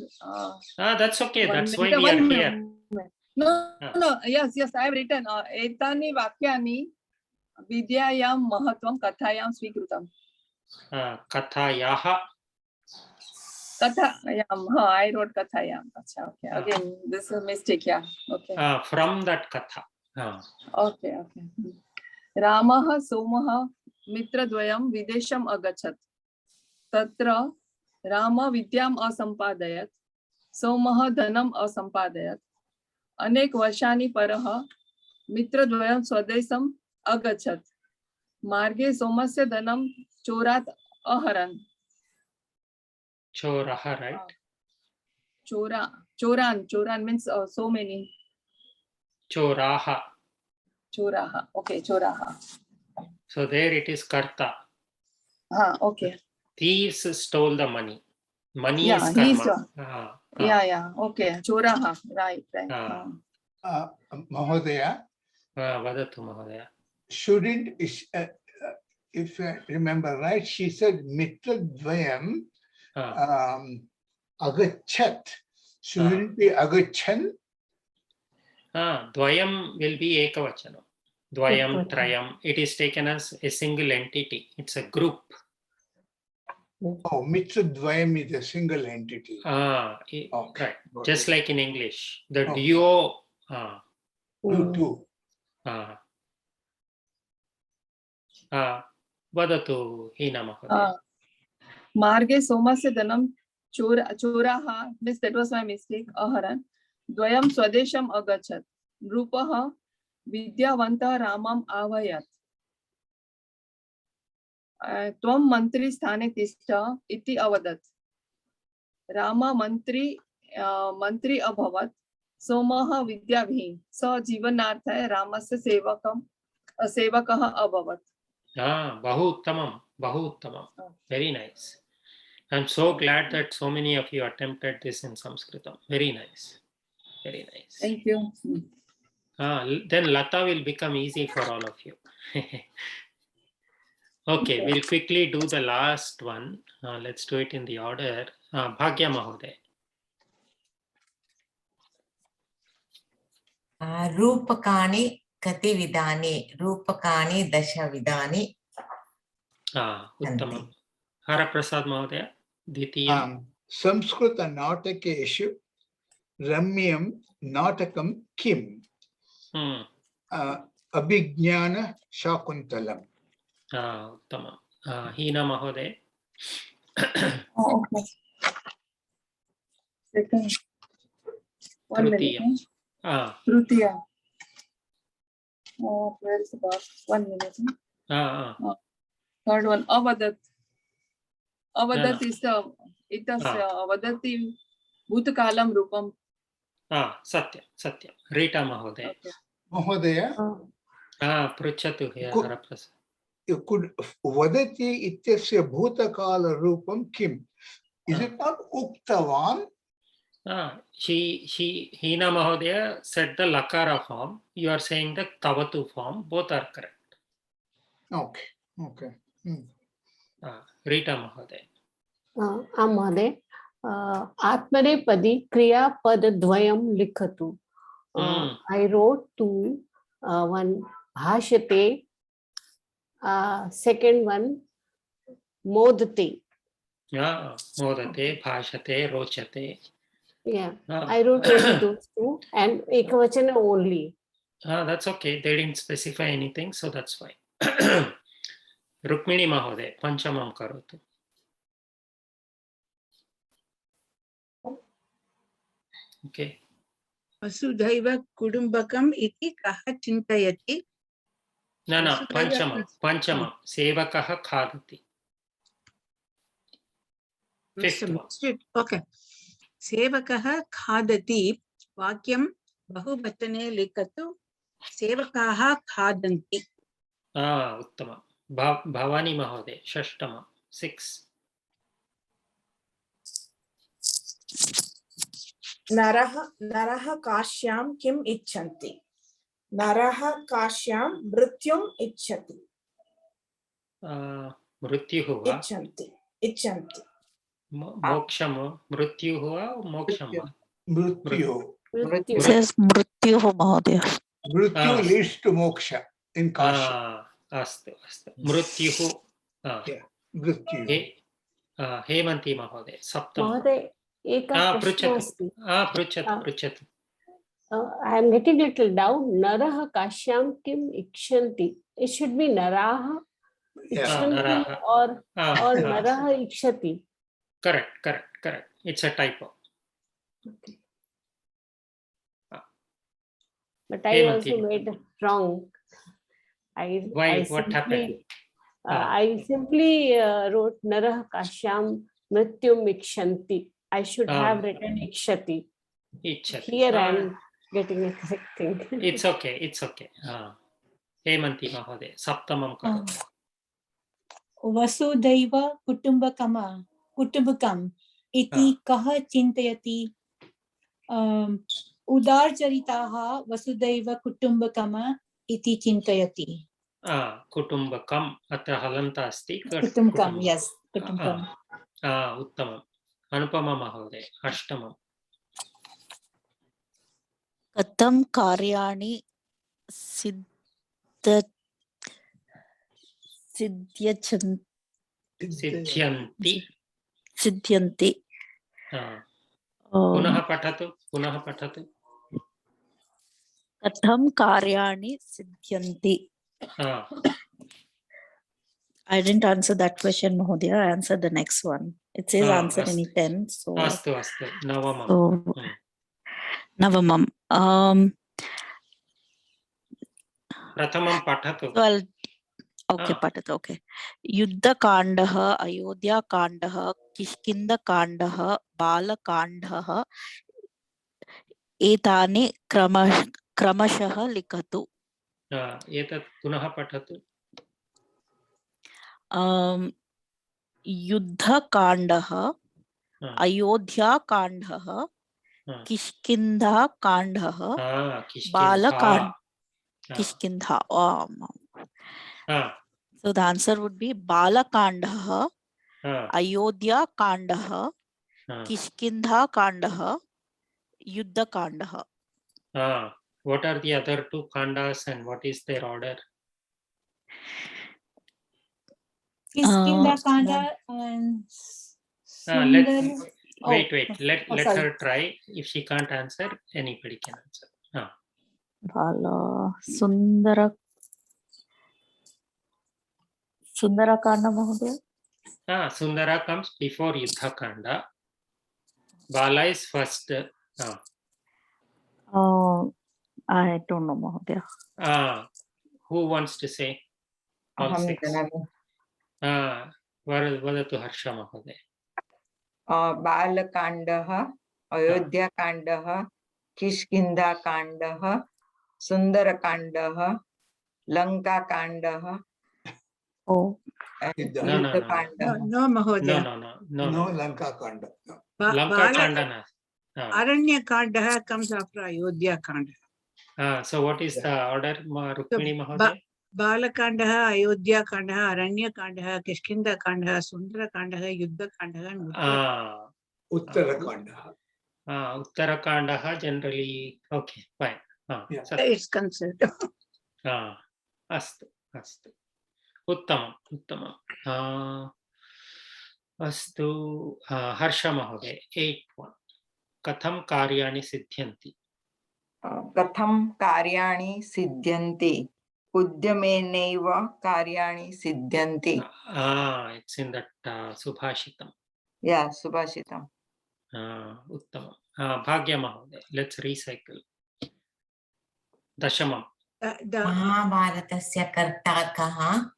That's okay. That's why we are here. No. Yes. I have written etani vakyani vidyayam mahatvam kathayam svikrutam. Kathayaha. Kathayam. I wrote kathayam. Okay. Again, this is a mistake. Yeah. Okay. From that katha. Okay. Ramaha Somaha Mitradvayam Videsham Agachat. Tatra Rama Vidyam Asampadayat. Somaha Dhanam Asampadayat. Anek Varshani Paraha Mitradvayam Swadesam Agachat. Marge Somasya Dhanam Chorat Aharan. Choraha, right? Choran means so many. Choraha. Okay, choraha. So there it is karta. Okay. Thieves stole the money. Money is karma. Yeah. Okay. Choraha. Right. Mahodaya. Vadatu Mahodaya. Shouldn't, if I remember right, she said Mitradvayam agachat. Shouldn't it be agachan? Dvayam will be ekavachanam. Dvayam, trayam. It is taken as a single entity. It's a group. Oh, Mitradvayam is a single entity. Okay. Right. Just like in English. The Okay. duo. Two. Vadatu Hina Mahodaya. Marge Somasya Dhanam Choraha. Means that was my mistake. Aharan. Dvayam Swadesham Agachat. Rupaha Vidyavanta Ramam Avayat. Tvam Mantri Sthane Tishta Iti Avadat. Rama Mantri Abhavat. Somaha Vidyabhi. So Jivanartha hai Ramasya Sevakaha Abhavat. Bahu Uttamam. Very nice. I'm so glad that so many of you attempted this in Sanskritam. Very nice. Thank you. Then Lata will become easy for all of you. Okay, we'll quickly do the last one. Let's do it in the order. Bhagya Mahoday. Rupakani kati vidani. Rupakani dasha vidani. Uttamam. Haraprasad Mahodaya. Dvitiyam. Samskrita Natakeshu Ramyam Natakam Kim. Abhignana Shakuntalam. Uttamam. Hina Mahodaya. Okay. Second. 1 minute. Trutiya. Where is the box? 1 minute. Third one. Avadat. Avadat is Avadati Bhutakalam Rupam. Satyam. Rita Mahodaya. Mahodaya. Pruchatu here, Haraprasad. You could Vadati ityasya Bhutakala Rupam Kim. Is it not Uktavan? Hina Mahodaya said the Lakara form. You are saying the Tavatu form. Both are correct. Okay. Rita Mahodaya. Mahodaya. Atmanepadi Kriya Padadvayam Likhatu. I wrote to one Bhashate. Second one Modate. Modate, Bhashate, Rochate. Yeah, I wrote only those two and Ekavachana only. That's okay. They didn't specify anything, so that's fine. Rukmini Mahodaya, Panchamam Karotu. Okay. Vasudhaiva Kudumbakam iti kaha chintayati. No, Panchamam. Sevakaha khadati. Fifth one. Okay. Sevakaha khadati. Vakyam bahubhatane likatu. Sevakaha khadanti. Uttama. Bhavani Mahodaya, Shashtama. 6. नरः काश्यां किम् इच्छन्ति? नरः काश्यां मृत्युम् इच्छति. मृत्युः वा? इच्छन्ति. मोक्षं मृत्युः वा मोक्षं वा? Mrityu. मृत्युः महोदय. Mrityu leads to moksha in Kashi. अस्तु अस्तु मृत्युः. Mrityu. हेमन्ती महोदय सप्तम. महोदय एकः प्रश्नः अस्ति. पृच्छतु. I am getting little doubt. Narah kashyam kim ikshanti. It should be narah ikshanti or narah ikshati. Correct. It's a typo. Okay. But I also made wrong. What happened? I simply wrote narah kashyam mrityum ikshanti. I should have written ikshati. Here I am getting a correct thing. It's okay. Hemanti Mahoday, Saptamam Karo. Vasudhaiva kutumbakam iti kaha chintayati. Udarcharitaha vasudhaiva kutumbakama iti chintayati. Kutumbakam atra halanta asti. Kutumbakam, yes. Kutumbakam. Uttamam. Anupama Mahoday, Ashtamam. कथं कार्याणि सिद्ध्यन्ति. पुनः पठतु. कथं कार्याणि सिद्ध्यन्ति. I didn't answer that question, Mahodaya. I answered the next one. It says answer any 10. So Astu. Navamam. Navamam. Pratamam patatu. Well, okay, patatu. Okay. Yuddha kandaha, Ayodhya kandaha, Kishkinda kandaha, Bala kandaha, etani kramashah likatu. Etat punaha patatu. Yuddha kandaha, Ayodhya kandaha, Kishkinda kandaha, Bala kandaha. Kishkindha. So the answer would be Bala kandaha, Ayodhya kandaha, Kishkindha kandaha, Yuddha kandaha. What are the other two kandas and what is their order? Kishkinda kanda and wait. Let her try. If she can't answer, anybody can answer. Bala Sundara Kanda Mahodaya. Sundara comes before Yuddha Kanda. Bala is first. I don't know, Mahodaya. Who wants to say? All six. Vadatu Harsha Mahodaya. Balakandaha, Ayodhya Kandaha, Kishkinda Kandaha, Sundara Kandaha, Lanka Kandaha. No, Mahodaya. No, Lanka Kanda. Lanka Kanda. Aranya Kandaha comes after Ayodhya Kandaha. So what is the order, Rukmini Mahodaya? Balakandaha, Ayodhya Kandaha, Aranya Kandaha, Kishkinda Kandaha, Sundara Kandaha, Yuddha Kandaha, and Uttarakandaha. Uttarakandaha generally, okay, fine. It's considered. Astu. Uttamam. Astu. Harsha Mahodaya, 8-1. Katham karyani siddhyanti. Katham karyani siddhyanti. Udyameneva karyani siddhyanti. It's in that Subhashitam. Yeah, Subhashitam. Uttamam. Bhagya Mahodaya, let's recycle. Dashamam. Mahabharatasya karta kaha?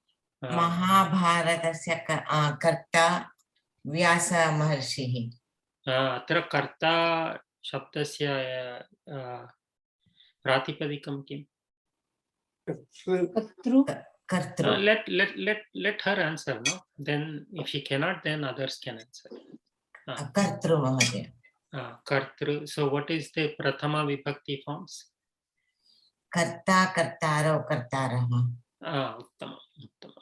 Mahabharatasya karta Vyasa Maharshihi. Atra karta shabdasya pratipadikam kim? Let her answer, no? Then if she cannot, then others can answer. Kartru Mahodaya. Kartru. So what is the Prathama Vibhakti forms? Karta, Kartaro, Kartaraha. Uttama, Uttama.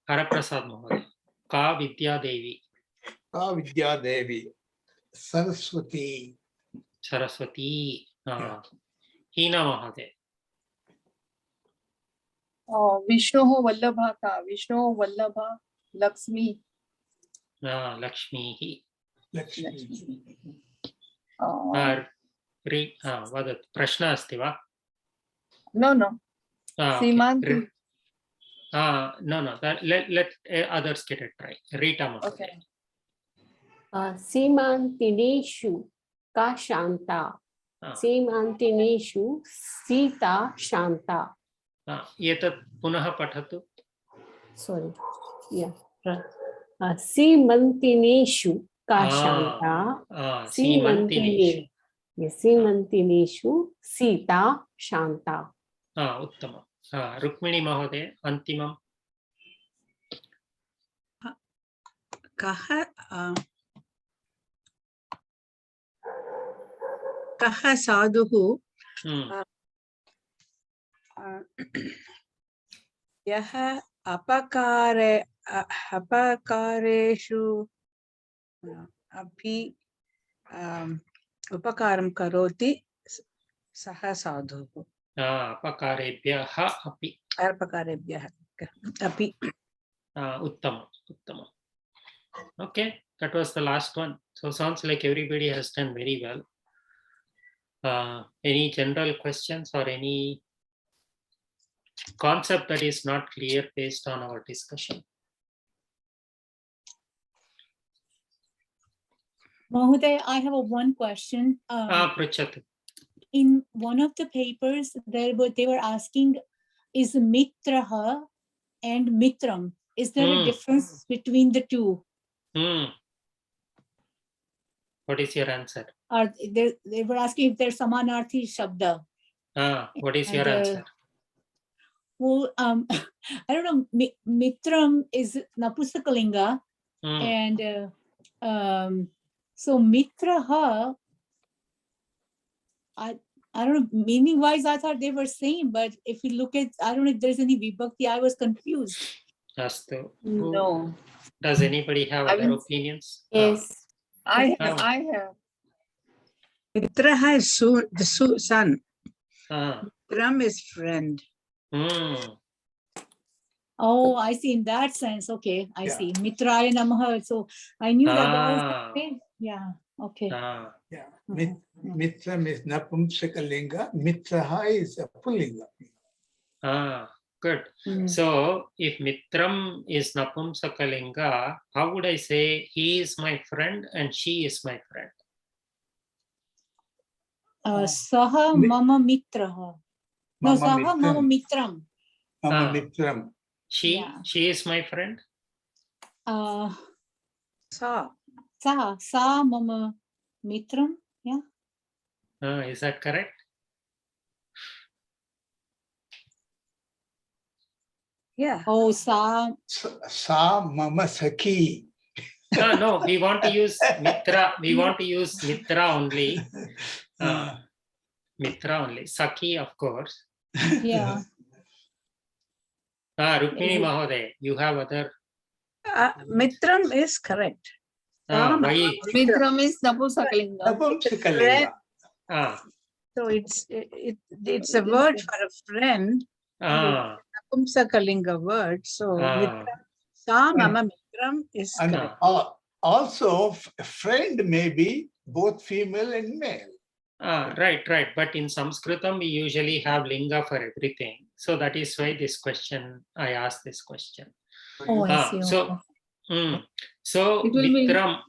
Haraprasad Mahoday. Ka Vidya Devi. Ka Vidya Devi. Saraswati. Saraswati. Hina Mahoday. Vishnoho Vallabha ka. Vishnoho Vallabha Lakshmi. Lakshmi. Lakshmi. Vadat. Prashna asti va? No. Simanti. No. Let others get a try. Rita Mahoday. Okay. Simantineshu ka Shanta. Simantineshu Sita Shanta. Etat punaha pathatu. Sorry. Yeah. Simantineshu ka Shanta. Simantineshu Sita Shanta. Uttama. Rukmini Mahoday. Antimam. Kaha sadhuhu yaha apakareshu api upakaram karoti saha sadhuhu. Apakarebhyaha api. Apakarebhyaha api. Uttama. Okay, that was the last one. So sounds like everybody has done very well. Any general questions or any concept that is not clear based on our discussion? Mahoday, I have one question. Prachatu. In one of the papers, they were asking, is mitraha and mitram, is there a difference between the two? What is your answer? They were asking if there's samanarthi shabda. What is your answer? Well, I don't know. Mitram is napusakalinga, and so mitraha. I don't know, meaning wise, I thought they were same, but if you look at, I don't know if there's any vibhakti, I was confused. Astu. No. Does anybody have other opinions? Yes. I have. Mitraha is the son. Mitram is friend. Oh, I see. In that sense. Okay, I see. Mitraya namaha. So I knew that. But I was like, yeah. Okay. Mitram is napumsakalinga. Mitraha is a pullinga. Good. So if Mitram is napumsakalinga, how would I say he is my friend and she is my friend? Saha mama mitraha. No, saha mama mitram. Mama mitram. She is my friend. Sa mama mitram. Yeah. Is that correct? Yeah. Oh, sa mama saki. No, we want to use mitra. We want to use mitra only. Mitra only. Saki, of course. Yeah. Rukmini Mahoday, you have other. Mitram is correct. Why? Mitram is napumsakalinga. So it's a word for a friend. Napumsakalinga word. So sa mama mitram is correct. Also, a friend may be both female and male. Right. But in Sanskritam, we usually have linga for everything. So that is why I asked this question. Oh, I see. So it will Mitram.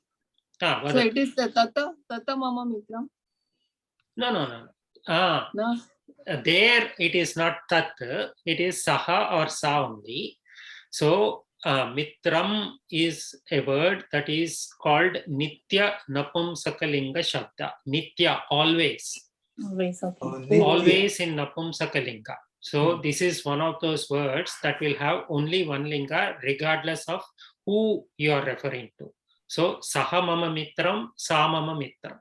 So it is the tata mama mitram. No. There it is not tat, it is saha or sa only. So mitram is a word that is called nitya napumsakalinga shabda. Nitya, always. Always in napumsakalinga. So this is one of those words that will have only one linga regardless of who you are referring to. So saha mama mitram, sa mama mitram.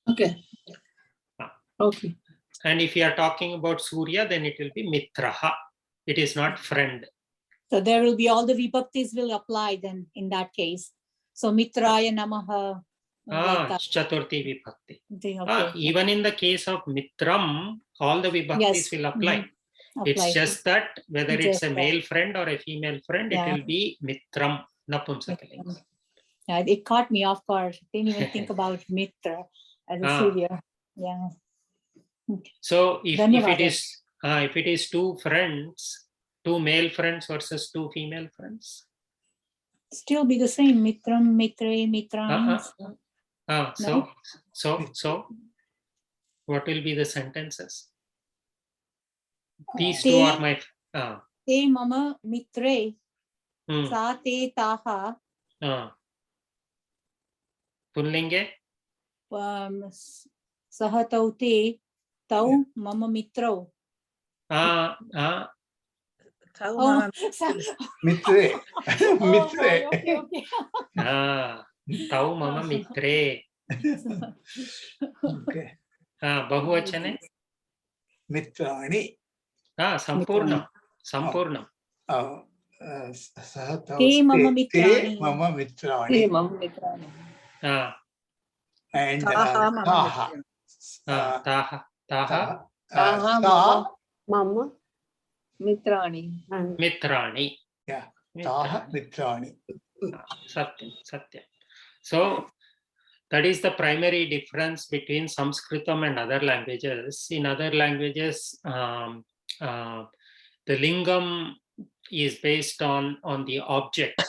Okay. Okay. And if you are talking about Surya, then it will be mitraha. It is not friend. So there will be all the vibhaktis will apply then in that case. So mitraya namaha. like that. Chaturthi vibhakti. Okay. Even in the case of mitram, all the vibhaktis Yes. will apply. It's Apply. just that whether it's Just a that. male friend or a female friend, Yeah. it will be mitram, napumsakalinga. Yeah, it caught me off guard. Didn't even think about mitra as a Surya. Yeah. Okay. So if Dhanyavad. it is two friends, two male friends versus two female friends. Still be the same. Mitram, mitre, mitrani. So what will be the sentences? These two are my Te mama mitre. Sa te taha. Pullinge? Sahatau te tau mama mitro. Mitre. Mitre. Okay. Tau mama mitre. Okay. Bahuvachane? Mitrani. Sampurnam. Sampurnam. Te mama mitrani. Te mama mitrani. Te mama mitrani. And Taha. Taha. Mama mitrani. Mitrani. Yeah. Taha mitrani. Satyam. So that is the primary difference between Sanskritam and other languages. In other languages, the lingam is based on the object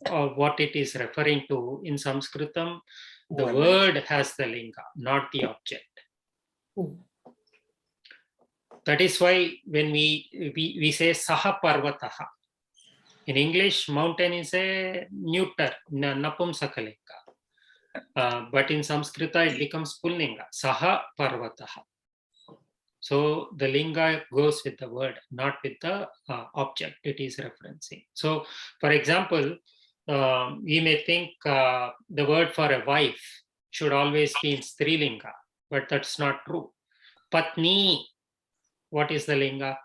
of what it is referring to. In Sanskritam, the word has the linga, not the object. That is why when we say saha parvataha. In English, mountain is a neuter, napumsakalinga. But in Samskrita, it becomes pullinga, saha parvataha. So the linga goes with the word, not with the object it is referencing. So, for example, we may think the word for a wife should always be in strilinga, but that's not true. Patni, what is the linga?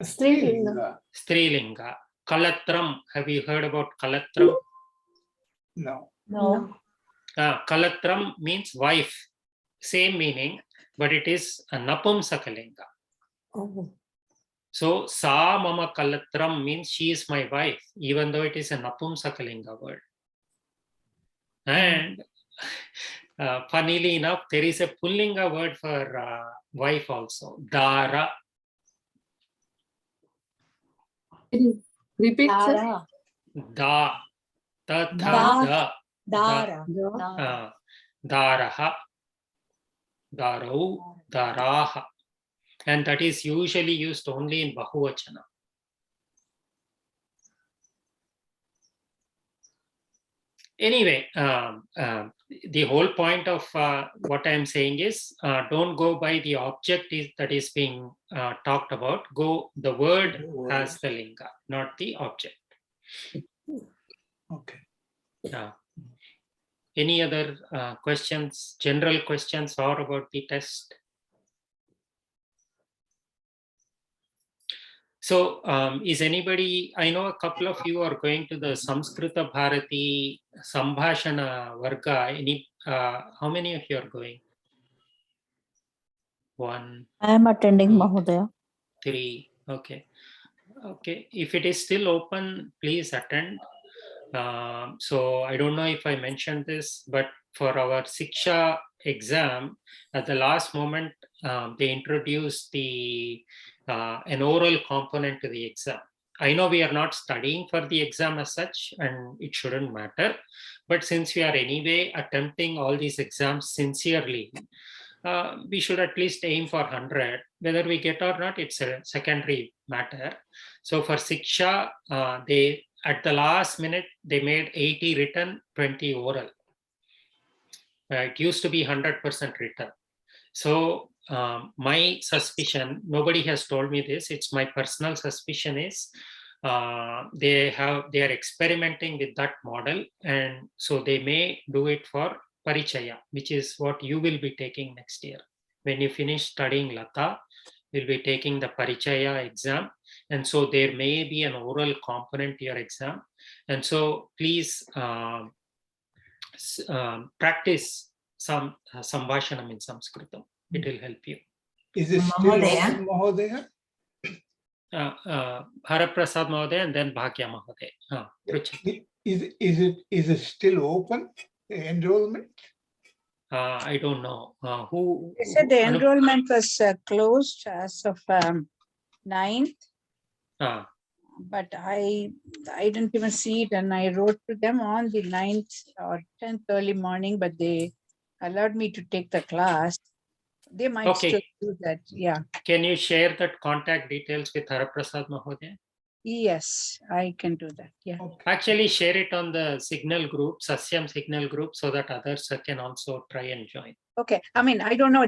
Strilinga. Strilinga. Kalatram, have you heard about kalatram? No. No. Kalatram means wife, same meaning, but it is a napumsakalinga. So sa mama kalatram means she is my wife, even though it is a napumsakalinga word. And funnily enough, there is a pullinga word for wife also, dara. Repeat, Dara. Da. Da. Dara. Daraha. Darau. Daraha. And that is usually used only in Bahuvachana. Anyway, the whole point of what I'm saying is don't go by the object that is being talked about. The word has the linga, not the object. Okay. Any other questions, general questions or about the test? So is anybody, I know a couple of you are going to the Samskrita Bharati Sambhashana Varga. How many of you are going? 1. I am attending, Mahodaya. 3. Okay. If it is still open, please attend. So I don't know if I mentioned this, but for our Siksha exam, at the last moment, they introduced an oral component to the exam. I know we are not studying for the exam as such, and it shouldn't matter. But since we are anyway attempting all these exams sincerely, we should at least aim for 100. Whether we get or not, it's a secondary matter. So for Siksha, at the last minute, they made 80 written, 20 oral. It used to be 100% written. So my suspicion, nobody has told me this, it's my personal suspicion is they are experimenting with that model, and so they may do it for Parichaya, which is what you will be taking next year. When you finish studying Lata, you'll be taking the Parichaya exam, and so there may be an oral component to your exam, and so please practice some Sambhashanam in Sanskritam. It will help you. Is it still open, Mahodaya? Haraprasad Mahodaya and then Bhagya Mahodaya. Is it still open, the enrollment? I don't know. Who? They said the enrollment was closed as of 9th. But I didn't even see it, and I wrote to them on the 9th or 10th early morning, but they allowed me to take the class. They might still do that, yeah. Can you share that contact details with Haraprasad Mahodaya? Yes, I can do that, yeah. Actually, share it on the Signal group, Sasyam Signal group, so that others can also try and join. Okay, I mean, I don't know,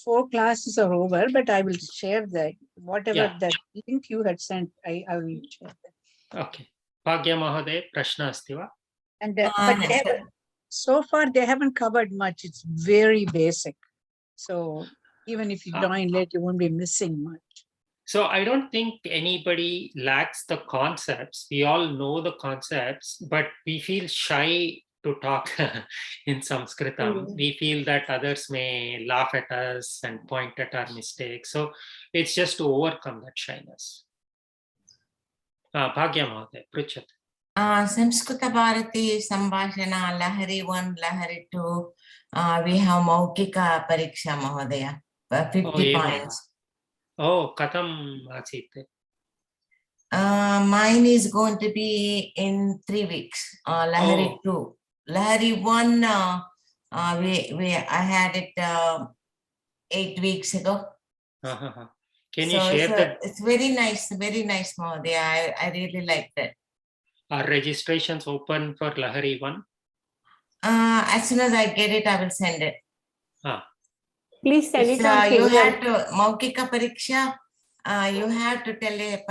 4 classes are over, but I will share that. Whatever that link you had sent, I will share that. Okay. Bhagya Mahodaya, Prashna asti va? And but so far they haven't covered much. It's very basic. So even if you join late, you won't be missing much. So I don't think anybody lacks the concepts. We all know the concepts, but we feel shy to talk in Sanskritam. We feel that others may laugh at us and point at our mistakes. So it's just to overcome that shyness. Bhagya Mahodaya, Pruchat. Samskrita Bharati, Sambhashana, Lahari 1, Lahari 2. We have Maukika Pariksha Mahodaya, 50 points. Oh, Katham Asit? Mine is going to be in 3 weeks. Lahari 2. Lahari 1, I had it 8 weeks ago. Can you share that? It's very nice Mahodaya. I really like that. Are registrations open for Lahari 1? As soon as I get it, I will send it. Please send it on You Signal. have to, Maukika Pariksha, you have to tell a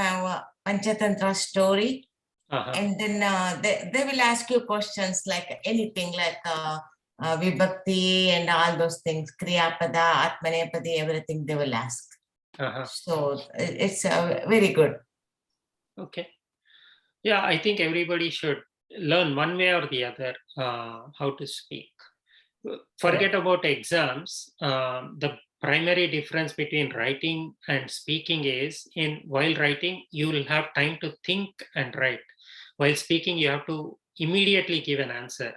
Panchatantra story. And then they will ask you questions like anything, like Vibhakti and all those things, Kriyapada, Atmanepadi, everything they will ask. So it's very good. Okay. Yeah, I think everybody should learn one way or the other how to speak. Forget about exams. The primary difference between writing and speaking is while writing, you will have time to think and write. While speaking, you have to immediately give an answer.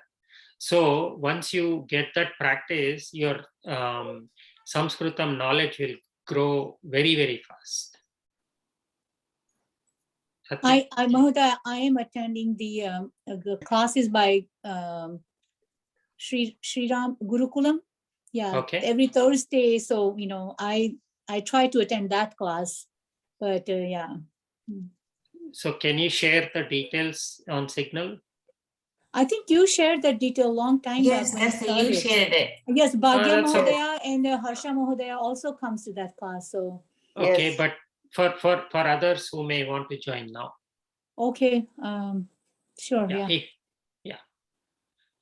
So once you get that practice, your Sanskritam knowledge will grow very, very fast. Mahodaya, I am attending the classes by Sri Ram Gurukulam. Yeah, every Thursday. So, I try to attend that class, but yeah. So can you share the details on Signal? I think you shared that detail a long time back. Yes, you shared it. Yes, Bhagya Mahodaya and Harsha Mahodaya also comes to that class. So okay, but for others who may want to join now. Okay, sure, yeah.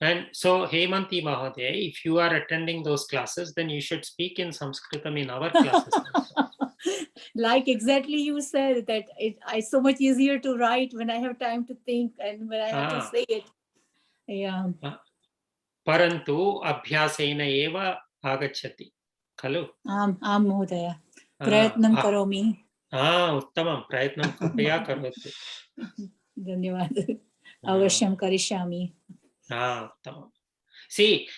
And so Hemanti Mahodaya, if you are attending those classes, then you should speak in Sanskritam in our classes. Like exactly you said that it's so much easier to write when I have time to think and when I have to say it. Yeah. Parantu abhyasena eva agacchati. Khalu? Mahodaya. Prayatnam karomi. Uttamam. Prayatnam kripaya karotu. Dhanyavad. Avashyam karishyami. Uttamam. See,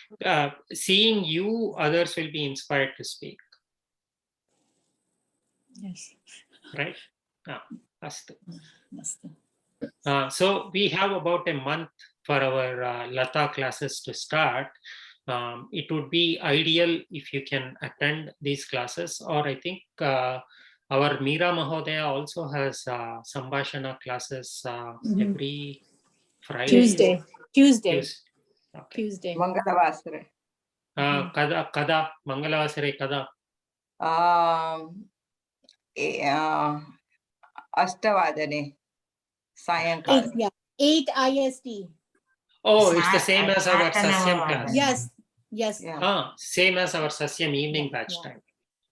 seeing you, others will be inspired to speak. Yes. Right? Astu. So we have about a month for our Lata classes to start. It would be ideal if you can attend these classes, or I think our Meera Mahodaya also has Sambhashana classes every Friday. Tuesday. Okay. Tuesday. Mangalavasare. Kada Mangalavasare kada? Astavadane. Sayankala. 8 IST. Oh, it's the same as our Sasyam class. Yes, yes. Yeah. Same as our Sasyam evening batch time.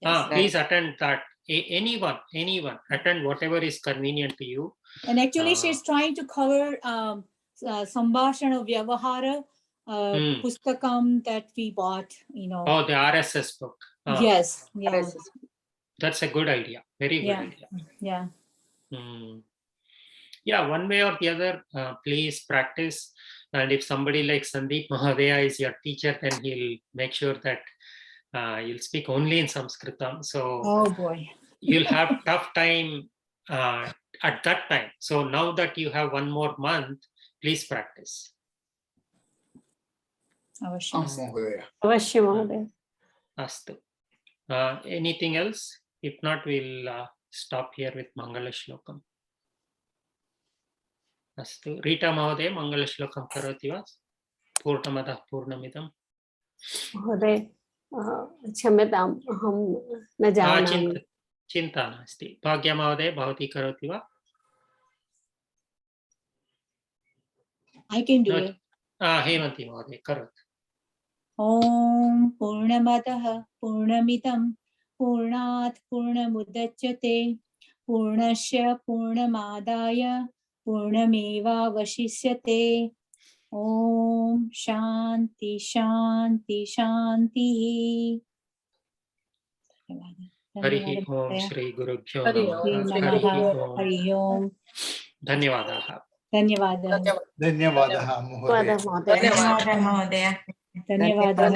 Yes. Please attend that. Anyone, attend whatever is convenient to you. And actually, she's trying to cover Sambhashana Vyavahara Pustakam that we bought, Oh, the RSS book. Yes, yeah. That's a good idea. Very good idea. Yeah. Yeah, one way or the other, please practice. And if somebody like Sandeep Mahadaya is your teacher, then he'll make sure that you'll speak only in Sanskritam. So oh boy, you'll have tough time at that time. So now that you have 1 more month, please practice. Avashyam. Astu. Anything else? If not, we'll stop here with Mangala Shlokam. Astu. Rita Mahoday, Mangala Shlokam karoti va? Purnamadah Purnamidam. Mahoday, क्षम्यताम्, अहं न जानामि. चिंता नास्ति. भाग्य महोदय भवती करोति वा? I can do it. Hemanti महोदय करोतु. Om Purnamadah Purnamidam Purnat Purnamudachyate Purnasya Purnamadaya Purnameva Vashishyate. Om Shanti Shanti Shanti. Harihi Om Shri Gurubhyo Namaha. Harihi Om. धन्यवादाः. धन्यवादः महोदय. धन्यवादः महोदय. धन्यवादः.